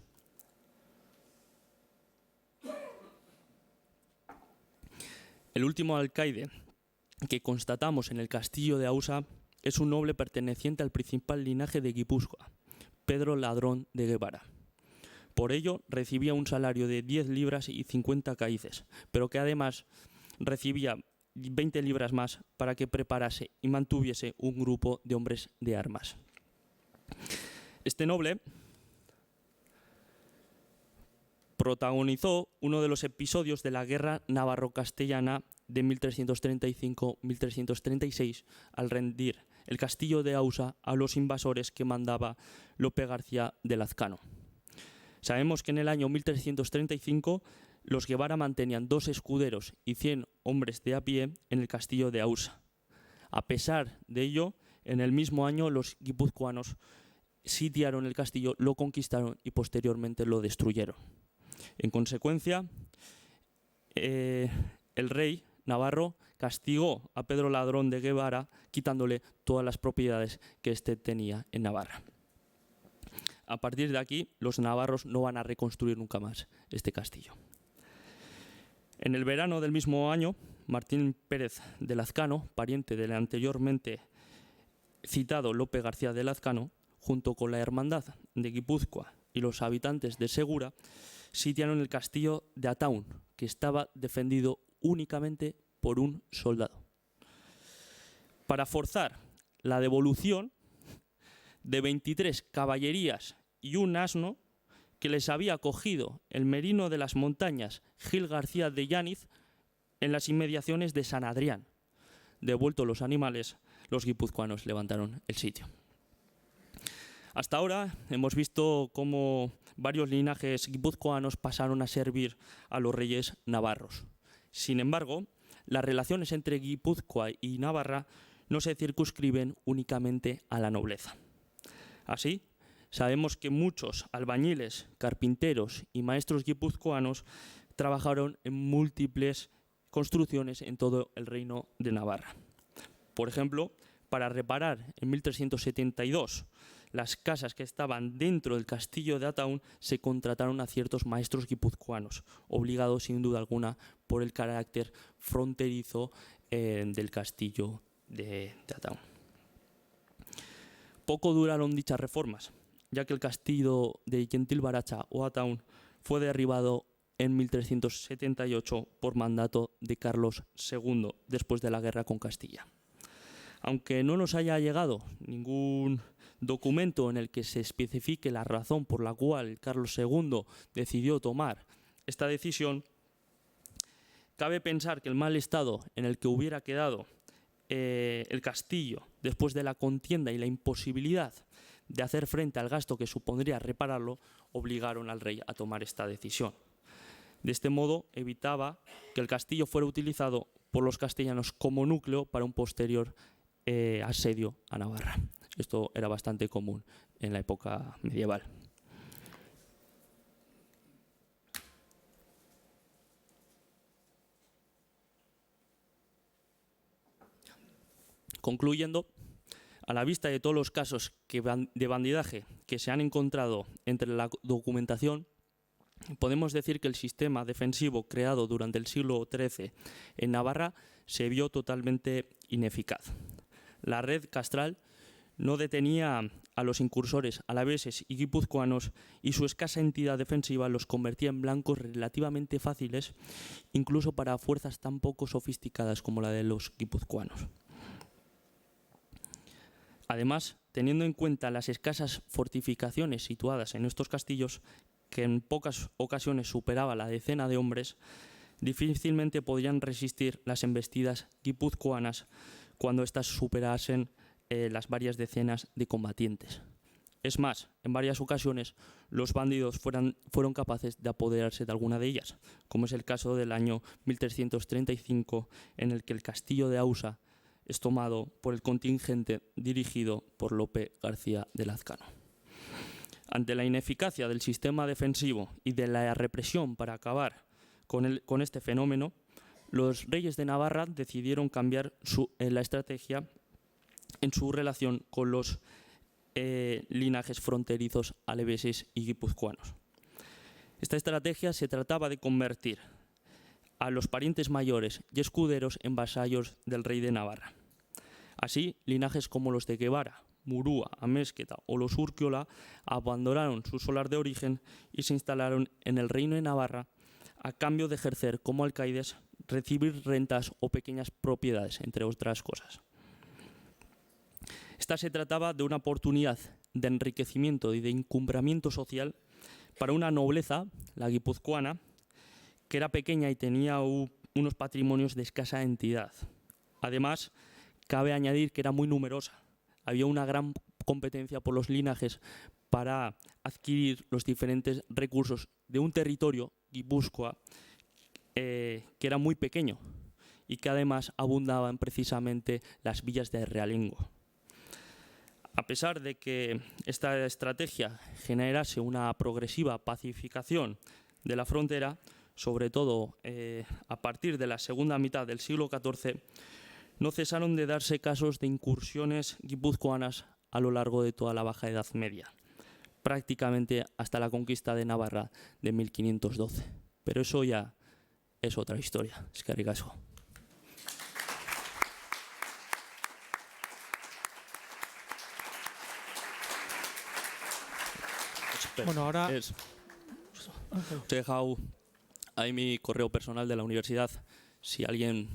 El último alcaide que constatamos en el castillo de Ausa es un noble perteneciente al principal linaje de Guipúzcoa, Pedro Ladrón de Guevara. Por ello recibía un salario de 10 libras y 50 caíces, pero que además recibía 20 libras más para que preparase y mantuviese un grupo de hombres de armas. Este noble protagonizó uno de los episodios de la Guerra Navarro-Castellana de 1335-1336 al rendir el castillo de Ausa a los invasores que mandaba Lope García de Lazcano. Sabemos que en el año 1335 los Guevara mantenían 2 escuderos y 100 hombres de a pie en el castillo de Ausa. A pesar de ello, en el mismo año los guipuzcoanos sitiaron el castillo, lo conquistaron y posteriormente lo destruyeron. En consecuencia, el rey navarro castigó a Pedro Ladrón de Guevara quitándole todas las propiedades que éste tenía en Navarra. A partir de aquí, los navarros no van a reconstruir nunca más este castillo. En el verano del mismo año, Martín Pérez de Lazcano, pariente del anteriormente citado Lope García de Lazcano, junto con la Hermandad de Guipúzcoa y los habitantes de Segura, sitiaron el castillo de Ataun, que estaba defendido únicamente por un soldado. Para forzar la devolución de 23 caballerías y un asno que les había cogido el merino de las montañas Gil García de Yáñez en las inmediaciones de San Adrián. Devueltos los animales, los guipuzcoanos levantaron el sitio. Hasta ahora hemos visto cómo varios linajes guipuzcoanos pasaron a servir a los reyes navarros. Sin embargo, las relaciones entre Guipúzcoa y Navarra no se circunscriben únicamente a la nobleza. Así, sabemos que muchos albañiles, carpinteros y maestros guipuzcoanos trabajaron en múltiples construcciones en todo el reino de Navarra. Por ejemplo, para reparar en 1372 las casas que estaban dentro del castillo de Ataun, se contrataron a ciertos maestros guipuzcoanos, obligados sin duda alguna por el carácter fronterizo del castillo de Ataun. Poco duraron dichas reformas, ya que el castillo de Gentilbaracha o Ataun fue derribado en 1378 por mandato de Carlos II, después de la guerra con Castilla. Aunque no nos haya llegado ningún documento en el que se especifique la razón por la cual Carlos II decidió tomar esta decisión, cabe pensar que el mal estado en el que hubiera quedado el castillo después de la contienda y la imposibilidad de hacer frente al gasto que supondría repararlo, obligaron al rey a tomar esta decisión. De este modo, evitaba que el castillo fuera utilizado por los castellanos como núcleo para un posterior asedio a Navarra. Esto era bastante común en la época medieval. Concluyendo, a la vista de todos los casos de bandidaje que se han encontrado entre la documentación, podemos decir que el sistema defensivo creado durante el siglo XIII en Navarra se vio totalmente ineficaz. La red castral no detenía a los incursores alaveses y guipuzcoanos y su escasa entidad defensiva los convertía en blancos relativamente fáciles, incluso para fuerzas tan poco sofisticadas como la de los guipuzcoanos. Además, teniendo en cuenta las escasas fortificaciones situadas en estos castillos, que en pocas ocasiones superaba la decena de hombres, difícilmente podrían resistir las embestidas guipuzcoanas cuando éstas superasen las varias decenas de combatientes. Es más, en varias ocasiones los bandidos fueron capaces de apoderarse de alguna de ellas, como es el caso del año 1335, en el que el castillo de Ausa es tomado por el contingente dirigido por Lope García de Lazcano. Ante la ineficacia del sistema defensivo y de la represión para acabar con este fenómeno, los reyes de Navarra decidieron cambiar la estrategia en su relación con los linajes fronterizos aleveses y guipuzcoanos. Esta estrategia se trataba de convertir a los parientes mayores y escuderos en vasallos del rey de Navarra. Así, linajes como los de Guevara, Murúa, Amezqueta o los Urquiola abandonaron su solar de origen y se instalaron en el reino de Navarra a cambio de ejercer como alcaides, recibir rentas o pequeñas propiedades, entre otras cosas. Esta se trataba de una oportunidad de enriquecimiento y de encumbramiento social para una nobleza, la guipuzcoana, que era pequeña y tenía unos patrimonios de escasa entidad. Además, cabe añadir que era muy numerosa. Había una gran competencia por los linajes para adquirir los diferentes recursos de un territorio, Guipúzcoa, que era muy pequeño y que además abundaban precisamente las villas de realengo. A pesar de que esta estrategia generase una progresiva pacificación de la frontera, sobre todo a partir de la segunda mitad del siglo XIV, no cesaron de darse casos de incursiones guipuzcoanas a lo largo de toda la Baja Edad Media, prácticamente hasta la conquista de Navarra de 1512. Pero eso ya es otra historia. Eskerrik asko. Bueno, ahora... Os he dejado ahí mi correo personal de la universidad. Si alguien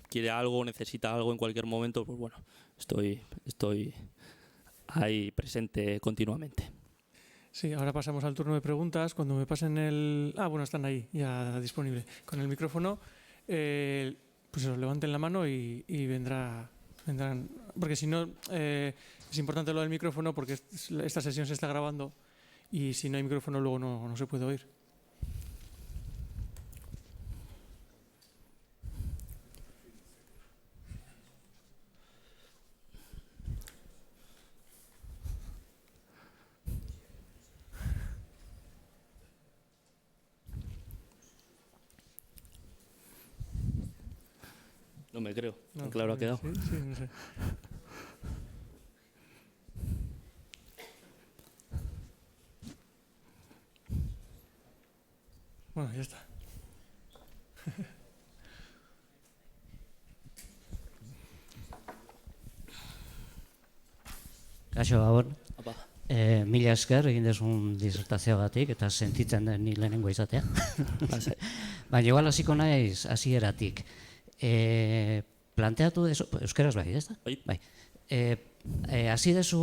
quiere algo, necesita algo en cualquier momento, pues bueno, estoy ahí presente continuamente. Sí, ahora pasamos al turno de preguntas. Cuando me pasen el... bueno, están ahí, ya disponible. Con el micrófono, pues eso, levanten la mano y vendrán... Porque si no, es importante lo del micrófono porque esta sesión se está grabando y si no hay micrófono luego no se puede oír. No me creo, tan claro ha quedado. Sí, no sé. Bueno, ya está. Kaixo, Gabon. Apa. Mila esker egin desun disertazioagatik eta sentitzen den ni lehenengo izatea. Baina igual hasiko naiz hasieratik. Planteatu dezu, euskaraz bai, ezta? Bai. Hasi dezu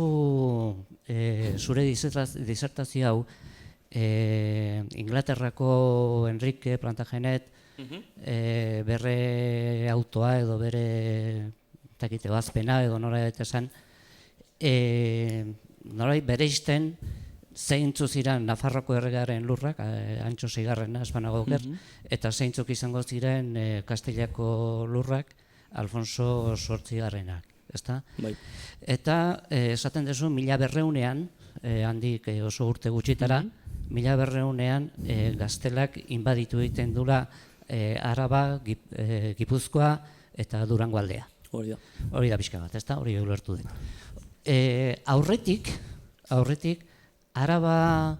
zure disertazio hau Inglaterrako Enrique Plantagenet bere autoa edo bere ebazpena edo nola esan norai bereizten zeintzuk ziren Nafarroko erregearen lurrak, Antxo Seigarrena, espanago oker, eta zeintzuk izango ziren Kastilako lurrak, Alfonso Zortzigarrenak, ezta? Bai. Eta esaten duzu 1200ean, handik oso urte gutxitara, 1200ean Gaztelak inbaditu egiten dula Araba, Gipuzkoa eta Durango aldea. Hori da pixka bat, ezta? Hori ulertu den. Aurretik, Araba,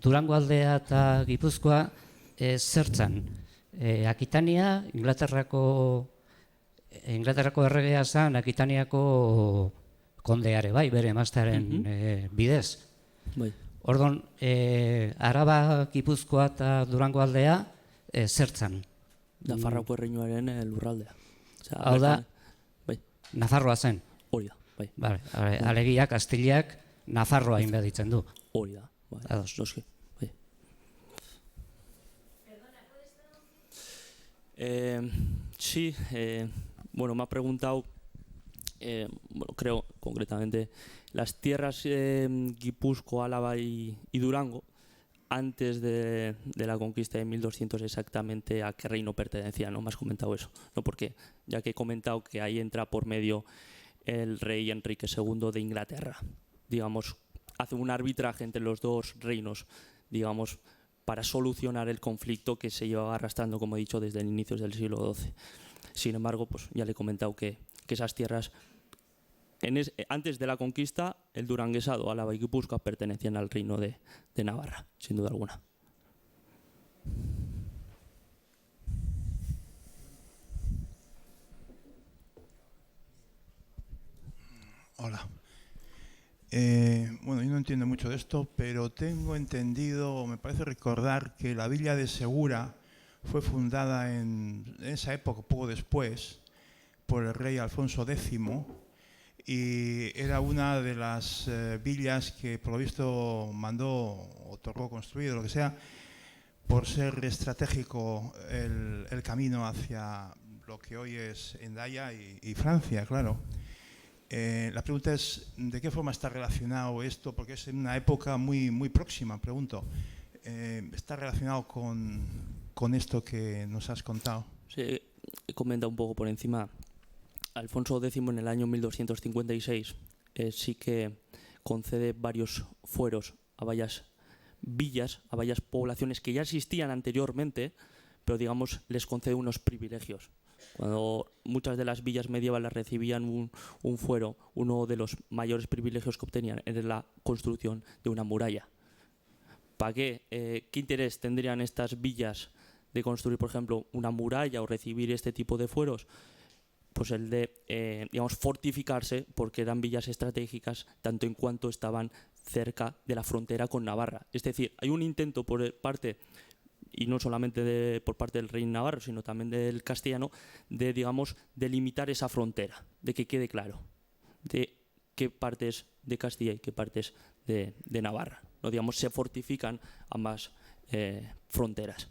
Durango aldea eta Gipuzkoa zertzan. Akitania, Inglaterrako erregea zen, Akitaniako kondeare, bai, bere emaztearen bidez. Bai. Ordon, Araba, Gipuzkoa eta Durango aldea zertzan. Nafarroako erreinuaren lurraldea. Hau da, bai. Nafarroa zen. Hori da. bai. Alegia, Kastiliak Nafarroa inbaditzen du. Hori da, bai. Ados. Noski, bai. Sí, bueno, me ha preguntado, bueno, creo concretamente, las tierras Guipúzcoa, Álava y Durango, antes de la conquista de 1200 exactamente a qué reino pertenecía, ¿no? Me has comentado eso, ¿no? Porque ya que he comentado que ahí entra por medio el rey Enrique II de Inglaterra, digamos, hace un arbitraje entre los dos reinos, digamos, para solucionar el conflicto que se llevaba arrastrando, como he dicho, desde el inicio del siglo XII. Sin embargo, pues ya le he comentado que esas tierras, antes de la conquista, el duranguesado, Álava y Guipúzcoa pertenecían al reino de Navarra, sin duda alguna. Hola. Bueno, yo no entiendo mucho de esto, pero tengo entendido, me parece recordar, que la villa de Segura fue fundada en esa época, poco después, por el rey Alfonso X, y era una de las villas que por lo visto mandó, otorgó construir, o lo que sea, por ser estratégico el camino hacia lo que hoy es Hendaya y Francia, claro. La pregunta es, ¿de qué forma está relacionado esto? Porque es en una época muy, muy próxima, pregunto. ¿Está relacionado con esto que nos has contado? Sí, he comentado un poco por encima. Alfonso X en el año 1256 sí que concede varios fueros a varias villas, a varias poblaciones que ya existían anteriormente, pero digamos les concede unos privilegios. Cuando muchas de las villas medievales recibían un fuero, uno de los mayores privilegios que obtenían era la construcción de una muralla. ¿Para qué? ¿Qué interés tendrían estas villas de construir, por ejemplo, una muralla o recibir este tipo de fueros? Pues el de, digamos, fortificarse, porque eran villas estratégicas tanto en cuanto estaban cerca de la frontera con Navarra. Es decir, hay un intento por parte, y no solamente por parte del rey navarro, sino también del castellano, de, digamos, delimitar esa frontera, de que quede claro de qué partes de Castilla y qué partes de Navarra, ¿no? Digamos, se fortifican ambas fronteras.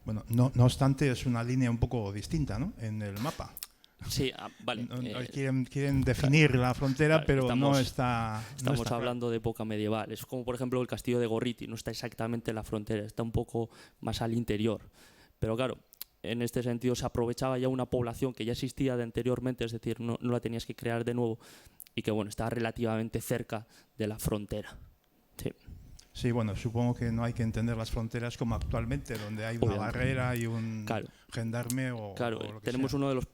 Bueno, no obstante, es una línea un poco distinta, ¿no?, en el mapa. Sí, vale. Quieren definir la frontera, vale, pero no está... Estamos hablando de época medieval. Es como, por ejemplo, el castillo de Gorriti. No está exactamente en la frontera, está un poco más al interior. Pero claro, en este sentido se aprovechaba ya una población que ya existía de anteriormente, es decir, no la tenías que crear de nuevo y que, bueno, estaba relativamente cerca de la frontera. Sí. Sí, bueno, supongo que no hay que entender las fronteras como actualmente, donde hay una barrera y un gendarme o lo que tenemos sea. Uno de los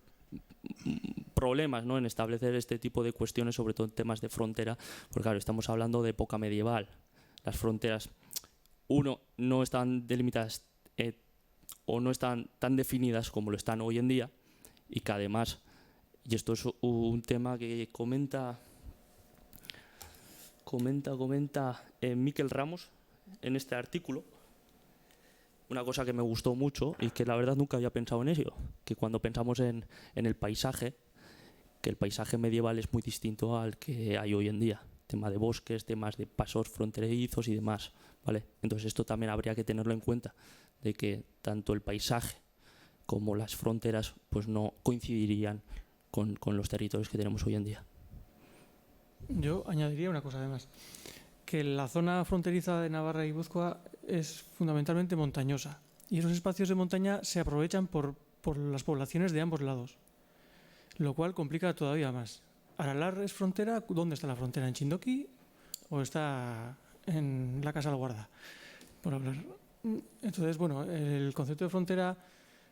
problemas, ¿no?, en establecer este tipo de cuestiones, sobre todo en temas de frontera, porque claro, estamos hablando de época medieval. Las fronteras, no están delimitadas o no están tan definidas como lo están hoy en día, y que además, y esto es un tema que comenta Miquel Ramos en este artículo, una cosa que me gustó mucho y que la verdad nunca había pensado en ello, que cuando pensamos en el paisaje, que el paisaje medieval es muy distinto al que hay hoy en día, tema de bosques, temas de pasos fronterizos y demás, ¿vale? Entonces esto también habría que tenerlo en cuenta, de que tanto el paisaje como las fronteras pues no coincidirían con los territorios que tenemos hoy en día. Yo añadiría una cosa además, que la zona fronteriza de Navarra y Guipúzcoa es fundamentalmente montañosa y esos espacios de montaña se aprovechan por las poblaciones de ambos lados, lo cual complica todavía más. Aralar es frontera, ¿dónde está la frontera? ¿En Chindoki o está en la Casa del Guarda? Por hablar. Entonces, bueno, el concepto de frontera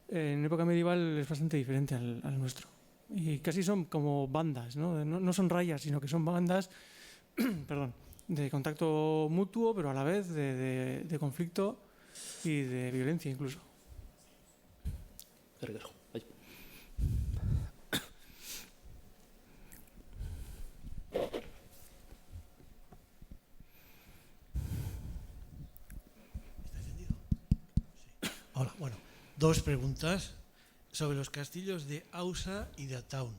en época medieval es bastante diferente al nuestro. Y casi son como bandas, ¿no? No son rayas, sino que son bandas perdón, de contacto mutuo, pero a la vez de conflicto y de violencia incluso. Hola, bueno, dos preguntas sobre los castillos de Ausa y de Ataun.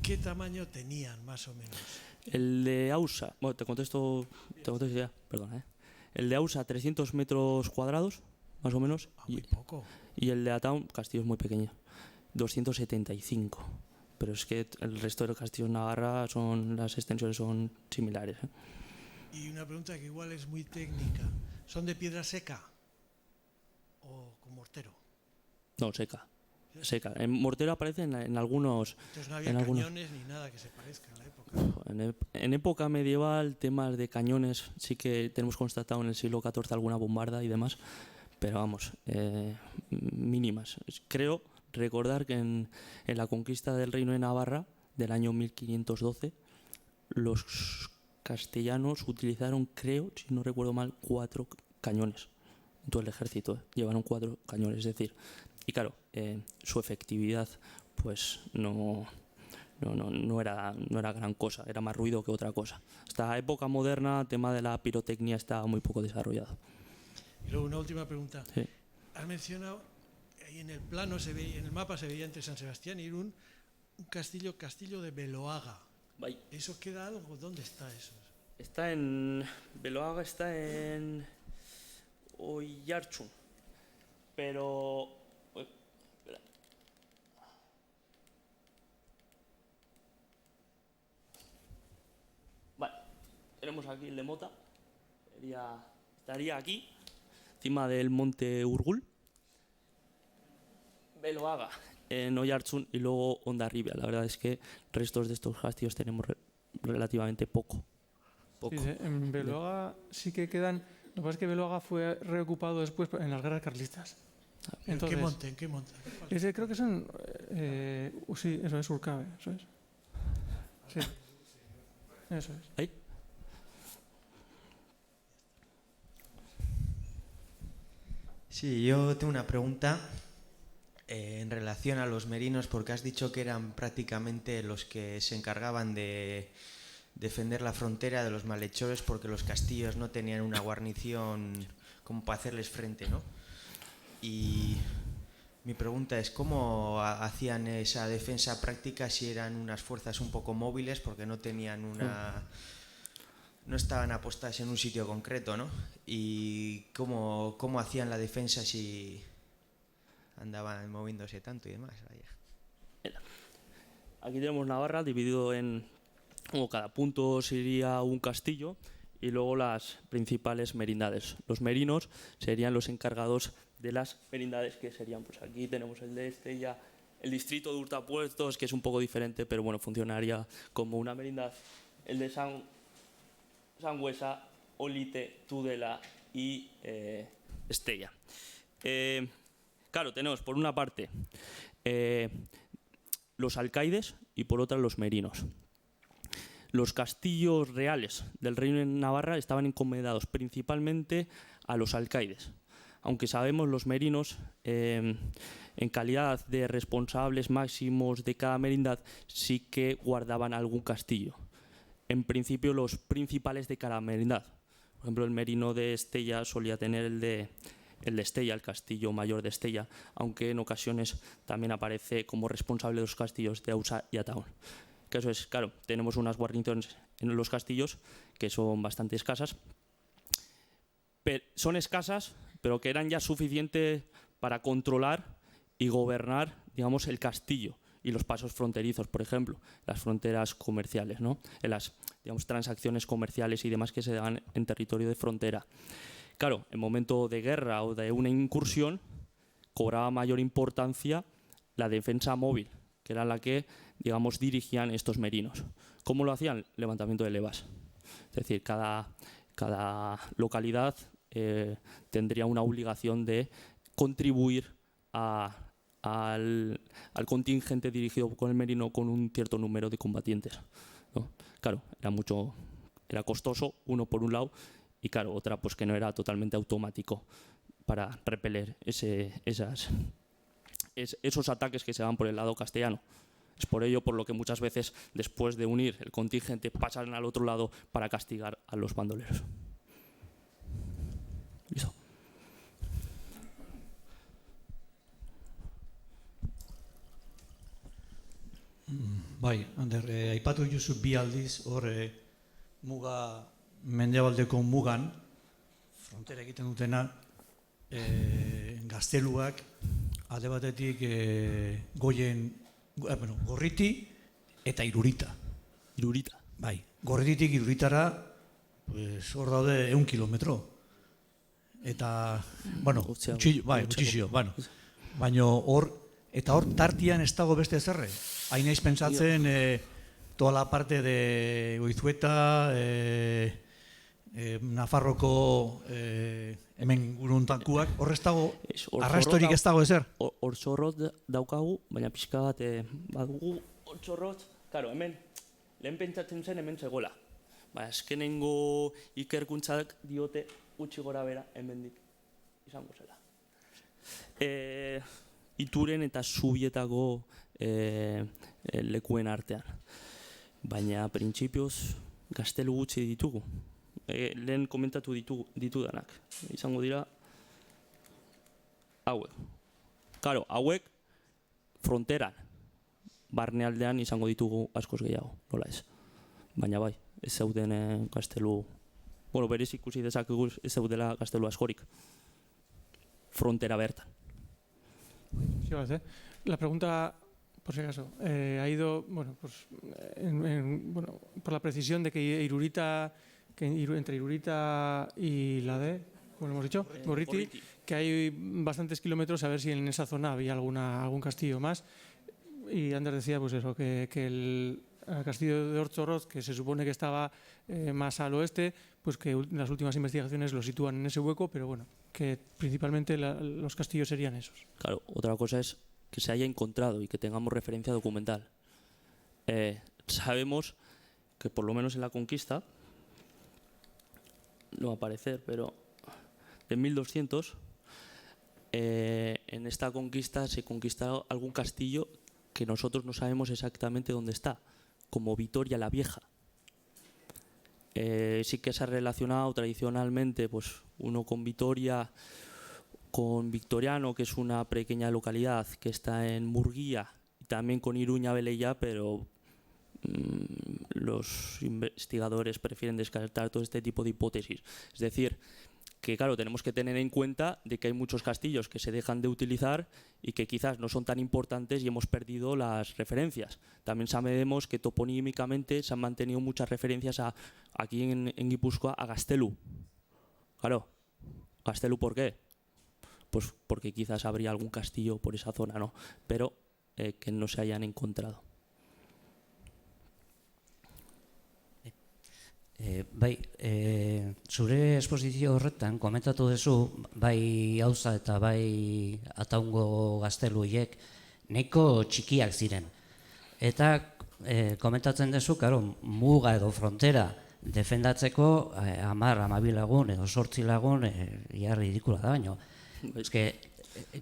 ¿Qué tamaño tenían, más o menos? El de Ausa, bueno, te contesto ya, perdona, ¿eh? El de Ausa, 300 metros cuadrados, más o menos. Muy poco. Y el de Ataun, castillo es muy pequeño, 275. Pero es que el resto de los castillos Navarra las extensiones son similares, ¿eh? Y una pregunta que igual es muy técnica. ¿Son de piedra seca o con mortero? No, seca. En mortero aparece en algunos... Entonces no había cañones ni nada que se parezca en la época. En época medieval, temas de cañones sí que tenemos constatado en el siglo XIV alguna bombarda y demás, pero vamos, mínimas. Creo recordar que en la conquista del Reino de Navarra del año 1512, los castellanos utilizaron, creo, si no recuerdo mal, 4 cañones. En todo el ejército llevaron 4 cañones, es decir, y claro, su efectividad pues no era gran cosa, era más ruido que otra cosa. Hasta época moderna, el tema de la pirotecnia está muy poco desarrollado. Y luego una última pregunta. Sí. Has mencionado, ahí en el plano, en el mapa se veía entre San Sebastián y Irún, un castillo de Beloaga. Bye. ¿Eso queda algo? ¿Dónde está eso? Está en... Beloaga está en... Oiartzun. Pero... Espera. Vale. Tenemos aquí el de Mota. Estaría aquí, encima del monte Urgul. Beloaga en Oiartzun y luego Hondarribia. La verdad es que restos de estos castillos tenemos relativamente poco. Sí, en Beloaga sí que quedan. Lo que pasa es que Beloaga fue reocupado después en las guerras carlistas. Entonces, ¿En qué monte? Ese creo que son. Sí, eso es Urcabe. Eso es. Sí. Eso es. ¿Ahí? Sí, yo tengo una pregunta en relación a los merinos, porque has dicho que eran prácticamente los que se encargaban de defender la frontera de los malhechores, porque los castillos no tenían una guarnición como para hacerles frente, ¿no? Y mi pregunta es, ¿cómo hacían esa defensa práctica si eran unas fuerzas un poco móviles, porque no tenían no estaban apostadas en un sitio concreto, ¿no? Y cómo hacían la defensa si andaban moviéndose tanto y demás? Aquí tenemos Navarra dividido en, como cada punto sería un castillo, y luego las principales merindades. Los merinos serían los encargados de las merindades, que serían, pues aquí tenemos el de Estella, el distrito de Hurtapuertos, que es un poco diferente, pero bueno, funcionaría como una merindad. El de Sangüesa, Olite, Tudela y Estella. Claro, tenemos por una parte los alcaides y por otra los merinos. Los castillos reales del Reino de Navarra estaban encomendados principalmente a los alcaides, aunque sabemos los merinos, en calidad de responsables máximos de cada merindad, sí que guardaban algún castillo. En principio, los principales de cada merindad. Por ejemplo, el merino de Estella solía tener el de Estella, el castillo mayor de Estella, aunque en ocasiones también aparece como responsable de los castillos de Ausa y Ataun. Que eso es, claro, tenemos unas guarniciones en los castillos que son bastante escasas. Son escasas, pero que eran ya suficientes para controlar y gobernar, digamos, el castillo y los pasos fronterizos, por ejemplo, las fronteras comerciales, ¿no? En las, digamos, transacciones comerciales y demás que se dan en territorio de frontera. Claro, en momento de guerra o de una incursión, cobraba mayor importancia la defensa móvil, que era la que, digamos, dirigían estos merinos. ¿Cómo lo hacían? Levantamiento de levas. Es decir, cada localidad tendría una obligación de contribuir al contingente dirigido con el merino con un cierto número de combatientes, ¿no? Claro, era costoso, uno por un lado, y claro, otra pues que no era totalmente automático para repeler esos ataques que se dan por el lado castellano. Es por ello por lo que muchas veces, después de unir el contingente, pasan al otro lado para castigar a los bandoleros. Listo. Bai, Ander, aipatu duzu bi aldiz, hor muga, mendebaldeko mugan, frontera egiten dutena, gazteluak, alde batetik Gorriti eta Irurita. Irurita. Bai, Gorrititik Iruritara, hor daude 100 kilometro. Eta, bueno, gutxizio, baina hor, eta hor tartian ez dago beste zerre. Hain naiz pentsatzen, toda la parte de Goizueta, Nafarroko hemen guruntakuak, hor ez dago, arrastorik ez dago ezer? Hor txorrot daukagu, baina pixka bat badugu hor txorrot, karo, hemen, lehen pentsatzen zen hemen zegoela. Azkenengo ikerkuntzak diote gutxi gora bera hemendik izango zela. Ituren eta Zubietako lekuen artean. Baina, printzipioz, gaztelu gutxi ditugu. Lehen komentatu ditudanak. Izango dira hauek. Karo, hauek fronteran. Barnealdean izango ditugu askoz gehiago, nola ez. Baina bai, ez zauden gaztelu... Bueno, berez ikusi dezakegu ez zaudela gaztelu askorik. Frontera bertan. Sí, vale. La pregunta, por si acaso, ha ido, bueno, pues, por la precisión de que Irurita, entre Irurita y la de, como hemos dicho, Gorriti, que hay bastantes kilómetros, a ver si en esa zona había algún castillo más. Y Ander decía, pues eso, que el castillo de Orchorroz, que se supone que estaba más al oeste, pues que las últimas investigaciones lo sitúan en ese hueco, pero bueno, que principalmente los castillos serían esos. Claro, otra cosa es que se haya encontrado y que tengamos referencia documental. Sabemos que por lo menos en la conquista, no va a aparecer, pero en 1200, en esta conquista se conquistó algún castillo que nosotros no sabemos exactamente dónde está, como Vitoria la Vieja. Sí que se ha relacionado tradicionalmente, pues, uno con Vitoria, con Victoriano, que es una pequeña localidad que está en Murguía, y también con Iruña Velella, pero los investigadores prefieren descartar todo este tipo de hipótesis. Es decir, que claro, tenemos que tener en cuenta de que hay muchos castillos que se dejan de utilizar y que quizás no son tan importantes y hemos perdido las referencias. También sabemos que toponímicamente se han mantenido muchas referencias aquí en Guipúzcoa a Gaztelu. Claro, Gaztelu, ¿por qué? Pues porque quizás habría algún castillo por esa zona, ¿no? Pero que no se hayan encontrado. Zure esposizio horretan komentatu duzu bai Auza eta bai Ataungo gazteluiek nahiko txikiak ziren. Eta komentatzen duzu, muga edo frontera defendatzeko 10-12 lagun edo 8 lagun jarri ridikula da baino.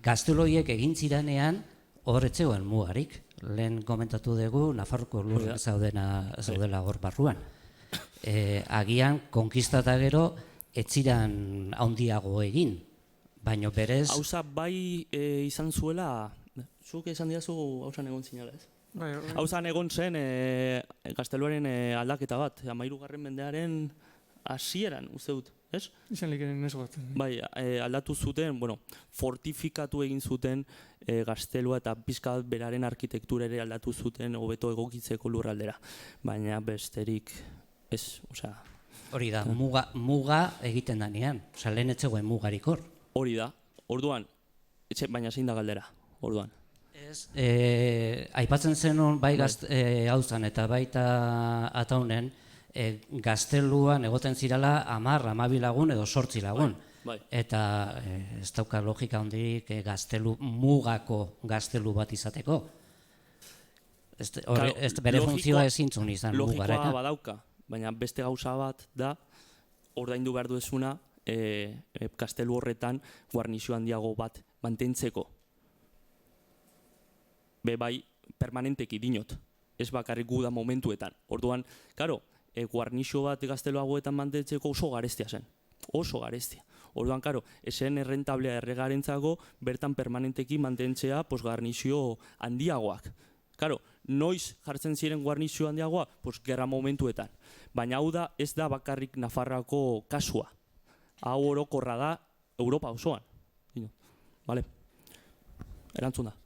Gazteluiek egin ziranean hor etzegoen mugarik. Lehen komentatu dugu Nafarroko lurrak zaudela hor barruan. Agian konkistata gero etziran handiago egin, baino berez... Auza bai izan zuela, zuk esan diazu Auzan egon zinela, ez? Auzan egon zen gazteluaren aldaketa bat, 13. mendearen hasieran, uste dut, ez? Izan likenen ez bat. Bai, aldatu zuten, fortifikatu egin zuten gaztelua eta pixka beraren arkitektura ere aldatu zuten hobeto egokitzeko lurraldera, baina besterik... Hori da, muga egiten danean, lehen etzegoen mugarik hor. Hori da, orduan, baina zein da galdera, orduan. Aipatzen zenun bai Auzan eta baita Ataunen, gazteluan egoten zirala 10-12 lagun edo 8 lagun. Eta ez dauka logika hondirik mugako gaztelu bat izateko. Bere funtzioa ezintzun izan mugareka. Logikoa badauka. Baina beste gauza bat da, ordaindu behar duezuna, gaztelu horretan guarnizio handiago bat mantentzeko. Bai, permanenteki dinot, ez bakarrik gu da momentuetan. Orduan, karo, guarnizio bat gaztelu hauetan mantentzeko oso garestia zen, oso garestia. Orduan, karo, esen errentablea erregarentzako bertan permanenteki mantentzea garnizio handiagoak. Karo, Noiz jartzen ziren guarnizio handiagoa? Pues gerra momentuetan. Baina hau da, ez da bakarrik Nafarroako kasua. Hau orokorra da Europa osoan. Vale. Erantzun da.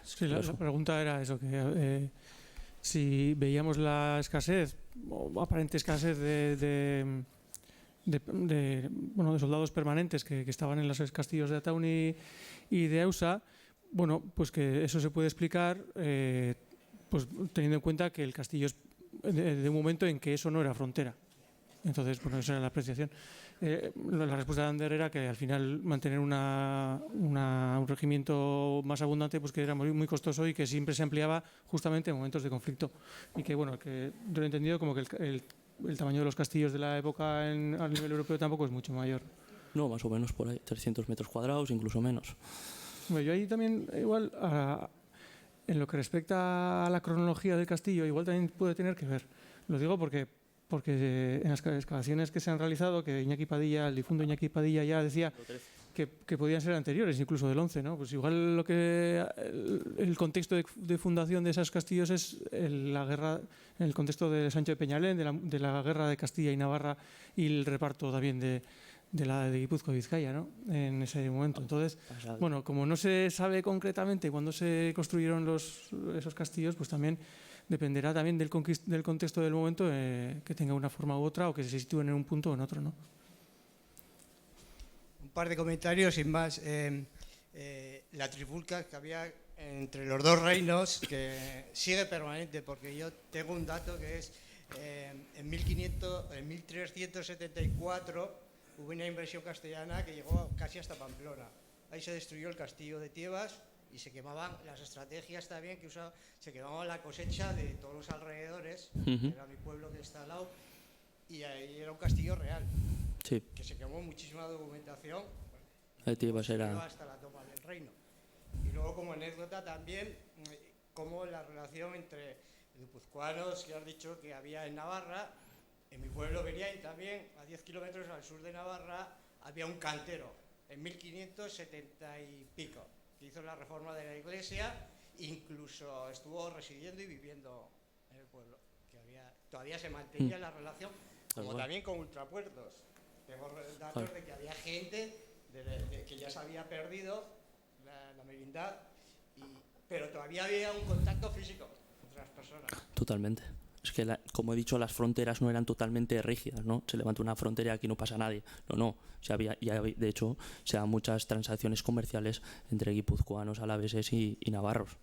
Sí, la pregunta era eso, que si veíamos la escasez, o aparente escasez de soldados permanentes que estaban en los castillos de Ataun y de Eusa, bueno, pues que eso se puede explicar pues teniendo en cuenta que el castillo es de un momento en que eso no era frontera. Entonces, bueno, esa era la apreciación. La respuesta de Ander era que al final mantener un regimiento más abundante pues que era muy, muy costoso y que siempre se ampliaba justamente en momentos de conflicto. Y que, bueno, que yo lo he entendido como que el tamaño de los castillos de la época a nivel europeo tampoco es mucho mayor. No, más o menos por ahí, 300 metros cuadrados, incluso menos. Bueno, yo ahí también, igual, en lo que respecta a la cronología del castillo, igual también puede tener que ver. Lo digo porque en las excavaciones que se han realizado, que Iñaki Padilla, el difunto Iñaki Padilla ya decía que podían ser anteriores, incluso del 11, ¿no? Pues igual el contexto de fundación de esos castillos es la guerra, en el contexto de Sancho de Peñalén, de la guerra de Castilla y Navarra y el reparto también de Guipúzcoa y Vizcaya, ¿no? En ese momento. Entonces, bueno, como no se sabe concretamente cuándo se construyeron esos castillos, pues también dependerá también del contexto del momento que tenga una forma u otra o que se sitúen en un punto o en otro, ¿no? Un par de comentarios sin más. La trifulca que había entre los dos reinos que sigue permanente, porque yo tengo un dato que es en 1374 hubo una invasión castellana que llegó casi hasta Pamplona. Ahí se destruyó el castillo de Tiebas y se quemaban las estrategias también que usaba, se quemaba la cosecha de todos los alrededores, era mi pueblo que está al lado, y ahí era un castillo real, sí, que se quemó muchísima documentación, hasta la toma del reino. Y luego como anécdota también, como la relación entre guipuzcoanos, que has dicho que había en Navarra, en mi pueblo Beriain también, a 10 kilómetros al sur de Navarra, había un cantero, en 1570 y pico, que hizo la reforma de la iglesia, incluso estuvo residiendo y viviendo en el pueblo. Todavía se mantenía la relación, como también con ultrapuertos. Tengo datos de que había gente de que ya se había perdido la merindad, pero todavía había un contacto físico entre las personas. Totalmente. Es que, como he dicho, las fronteras no eran totalmente rígidas, ¿no? Se levanta una frontera y aquí no pasa nadie. No. De hecho, se dan muchas transacciones comerciales entre guipuzcoanos, alaveses y navarros,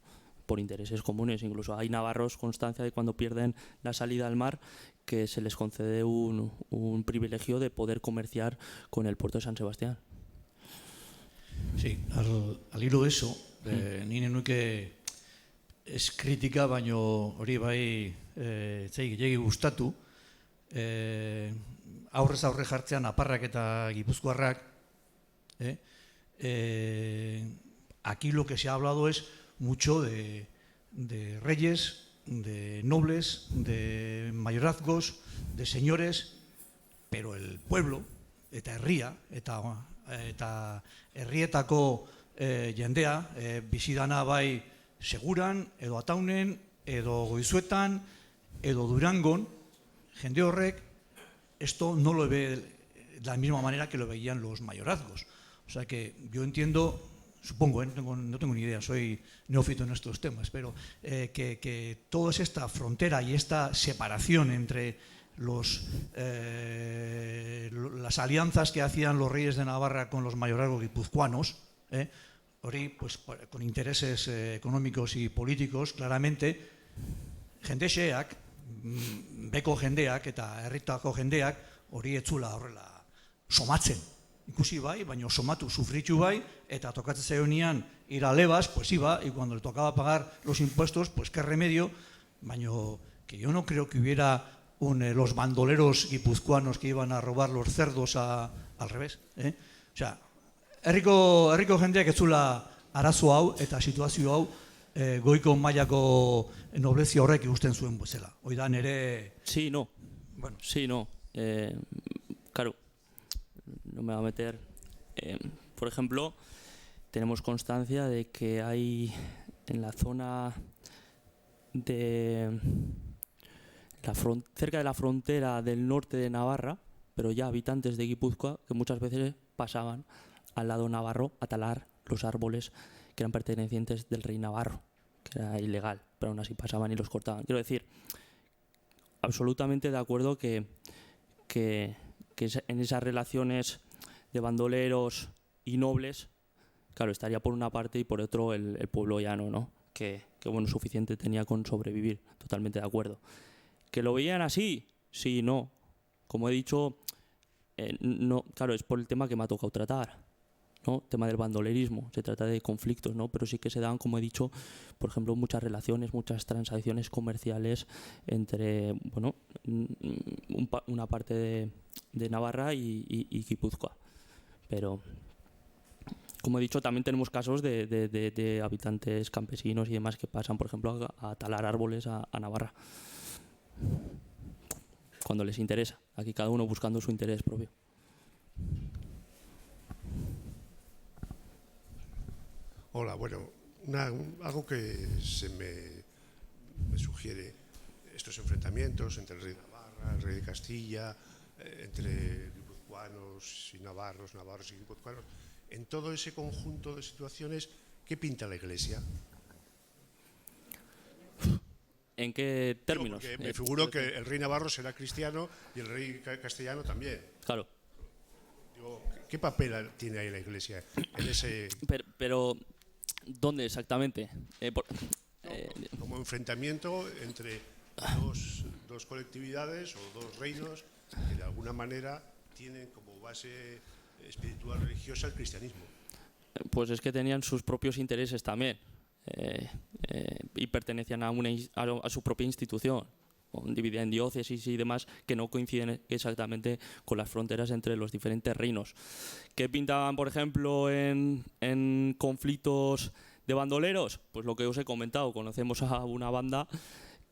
por intereses comunes. Incluso hay navarros constancia de cuando pierden la salida al mar que se les concede un privilegio de poder comerciar con el puerto de San Sebastián. Sí, al hilo de eso, nire nuke ez kritika, baino hori bai gehiagi gustatu, aurrez aurre jartzean aparrak eta gipuzkoarrak, aquí lo que se ha hablado es mucho de reyes, de nobles, de mayorazgos, de señores, pero el pueblo, eta herria, eta herrietako jendea, bizidana bai Seguran, edo Ataunen, edo Goizuetan, edo Durangon, jende horrek, esto no lo ve de la misma manera que lo veían los mayorazgos. O sea que yo entiendo, supongo, no tengo ni idea, soy neófito en estos temas, pero que toda esta frontera y esta separación entre las alianzas que hacían los reyes de Navarra con los mayorazgos guipuzcoanos, pues, con intereses económicos y políticos, claramente, jende xeak, beko jendeak eta herritako jendeak hori etzula horrela somatzen. Ikusi bai, baina somatu, sufritu bai, eta tokatzen zaionean ir a levas, pues iba, y cuando le tocaba pagar los impuestos, pues qué remedio, baina que yo no creo que hubiera los bandoleros guipuzcoanos que iban a robar los cerdos al revés. O sea, herriko jendeak etzula arazo hau eta situazio hau goiko mailako noblezia horrek ikusten zuen bezala. Hoi da nere... Sí, no. Bueno. Sí, no. Claro, no me va a meter... por ejemplo, tenemos constancia de que hay en la zona cerca de la frontera del norte de Navarra, pero ya habitantes de Guipúzcoa, que muchas veces pasaban al lado navarro a talar los árboles que eran pertenecientes del rey navarro, que era ilegal, pero aún así pasaban y los cortaban. Quiero decir, absolutamente de acuerdo que en esas relaciones de bandoleros y nobles, claro, estaría por una parte y por otro el pueblo llano, ¿no? Que bueno, suficiente tenía con sobrevivir, totalmente de acuerdo. ¿Que lo veían así? Sí, no. Como he dicho, no, claro, es por el tema que me ha tocado tratar, ¿no? El tema del bandolerismo, se trata de conflictos, ¿no? Pero sí que se dan, como he dicho, por ejemplo, muchas relaciones, muchas transacciones comerciales entre, bueno, una parte de Navarra y Guipúzcoa. Pero, como he dicho, también tenemos casos de habitantes campesinos y demás que pasan, por ejemplo, a talar árboles a Navarra, cuando les interesa. Aquí cada uno buscando su interés propio. Hola, bueno, algo que se me sugiere, estos enfrentamientos entre el rey de Navarra, el rey de Castilla, entre guipuzcoanos y navarros, navarros y guipuzcoanos, en todo ese conjunto de situaciones, ¿qué pinta la Iglesia? ¿En qué términos? Porque me figuro que el rey navarro será cristiano y el rey castellano también. Claro. Digo, ¿qué papel tiene ahí la Iglesia en ese...? Pero ¿dónde exactamente? Como enfrentamiento entre dos colectividades o dos reinos que de alguna manera tienen como base espiritual religiosa el cristianismo. Pues es que tenían sus propios intereses también. Y pertenecían a su propia institución, dividida en diócesis y demás, que no coinciden exactamente con las fronteras entre los diferentes reinos. ¿Qué pintaban, por ejemplo, en conflictos de bandoleros? Pues lo que os he comentado, conocemos a una banda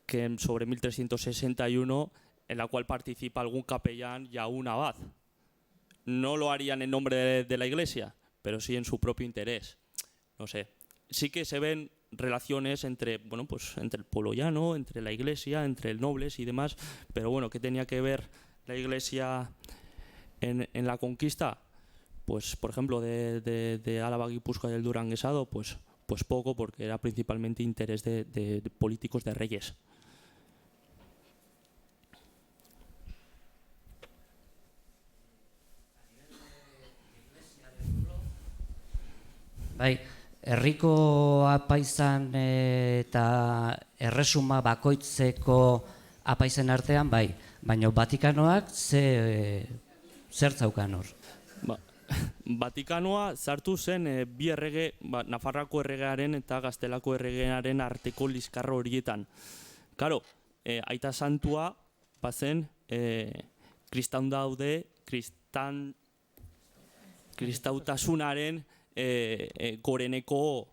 que sobre 1361, en la cual participa algún capellán y un abad. No lo harían en nombre de la Iglesia, pero sí en su propio interés. No sé. Sí que se ven relaciones entre, bueno, pues entre el pueblo llano, entre la Iglesia, entre el nobles y demás, pero bueno, ¿qué tenía que ver la Iglesia en la conquista? Pues, por ejemplo, de Álava, Guipúzcoa y el Duranguesado, pues poco, porque era principalmente interés de políticos, de reyes. Bai, herriko apaizan eta erresuma bakoitzeko apaizen artean, bai, baina Vatikanoak zer zaukan hor? Vatikanoa sartu zen bi errege, Nafarroako erregearen eta Gaztelako erregearen arteko liskarro horietan. Karo, aita santua bazen kristaun daude, kristautasunaren goreneko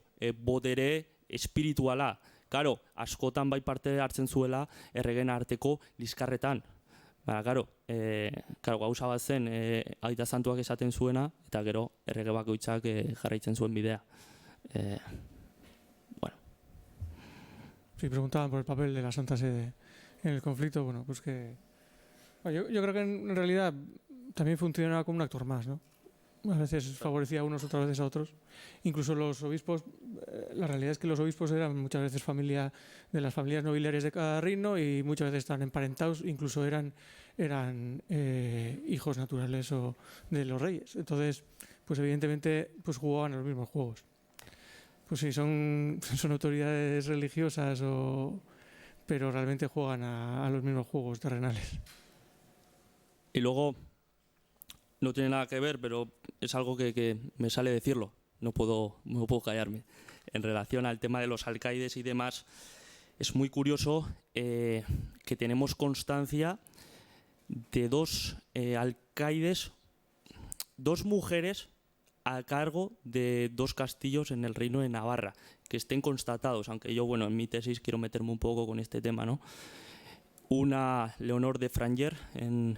botere espirituala. Karo, askotan bai parte hartzen zuela erregen arteko liskarretan. Karo, gauza bat zen aita santuak esaten zuena, eta gero errege bakoitzak jarraitzen zuen bidea. Bueno. Si preguntaban por el papel de la Santa Sede en el conflicto, bueno, pues que... Bueno, yo creo que en realidad también funcionaba como un actor más, ¿no? A veces favorecía a unos, otras veces a otros. Incluso los obispos, la realidad es que los obispos eran muchas veces familia de las familias nobiliarias de cada reino y muchas veces estaban emparentados, incluso eran hijos naturales o de los reyes. Entonces, pues evidentemente pues jugaban a los mismos juegos. Pues sí, son autoridades religiosas, pero realmente juegan a los mismos juegos terrenales. Y luego, no tiene nada que ver, pero es algo que me sale decirlo, no puedo callarme. En relación al tema de los alcaides y demás, es muy curioso que tenemos constancia de dos alcaides, dos mujeres a cargo de dos castillos en el Reino de Navarra, que estén constatados, aunque yo, bueno, en mi tesis quiero meterme un poco con este tema, ¿no? Una, Leonor de Franger, en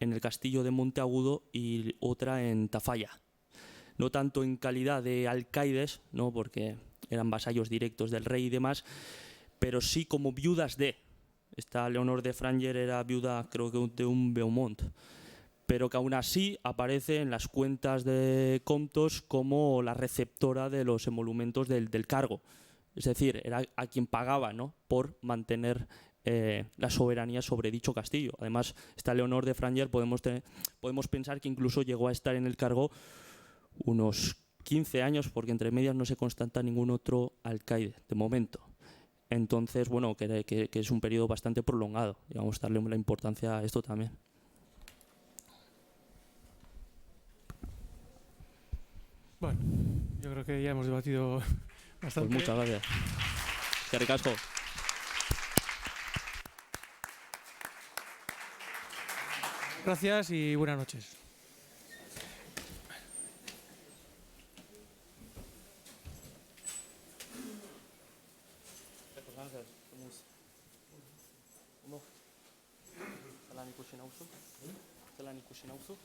el castillo de Monteagudo, y otra en Tafalla. No tanto en calidad de alcaides, ¿no? Porque eran vasallos directos del rey y demás, pero sí como viudas de. Esta Leonor de Franger era viuda, creo que de un Beaumont, pero que aún así aparece en las cuentas de Comptos como la receptora de los emolumentos del cargo. Es decir, era a quien pagaba, ¿no?, por mantener la soberanía sobre dicho castillo. Además, esta Leonor de Franger podemos pensar que incluso llegó a estar en el cargo unos 15 años, porque entre medias no se constata ningún otro alcaide de momento. Entonces, bueno, que es un periodo bastante prolongado. Y vamos a darle la importancia a esto también. Bueno, yo creo que ya hemos debatido bastante. Pues muchas gracias. Que ricasco. Gracias y buenas noches. Zelan ikusi nauzu?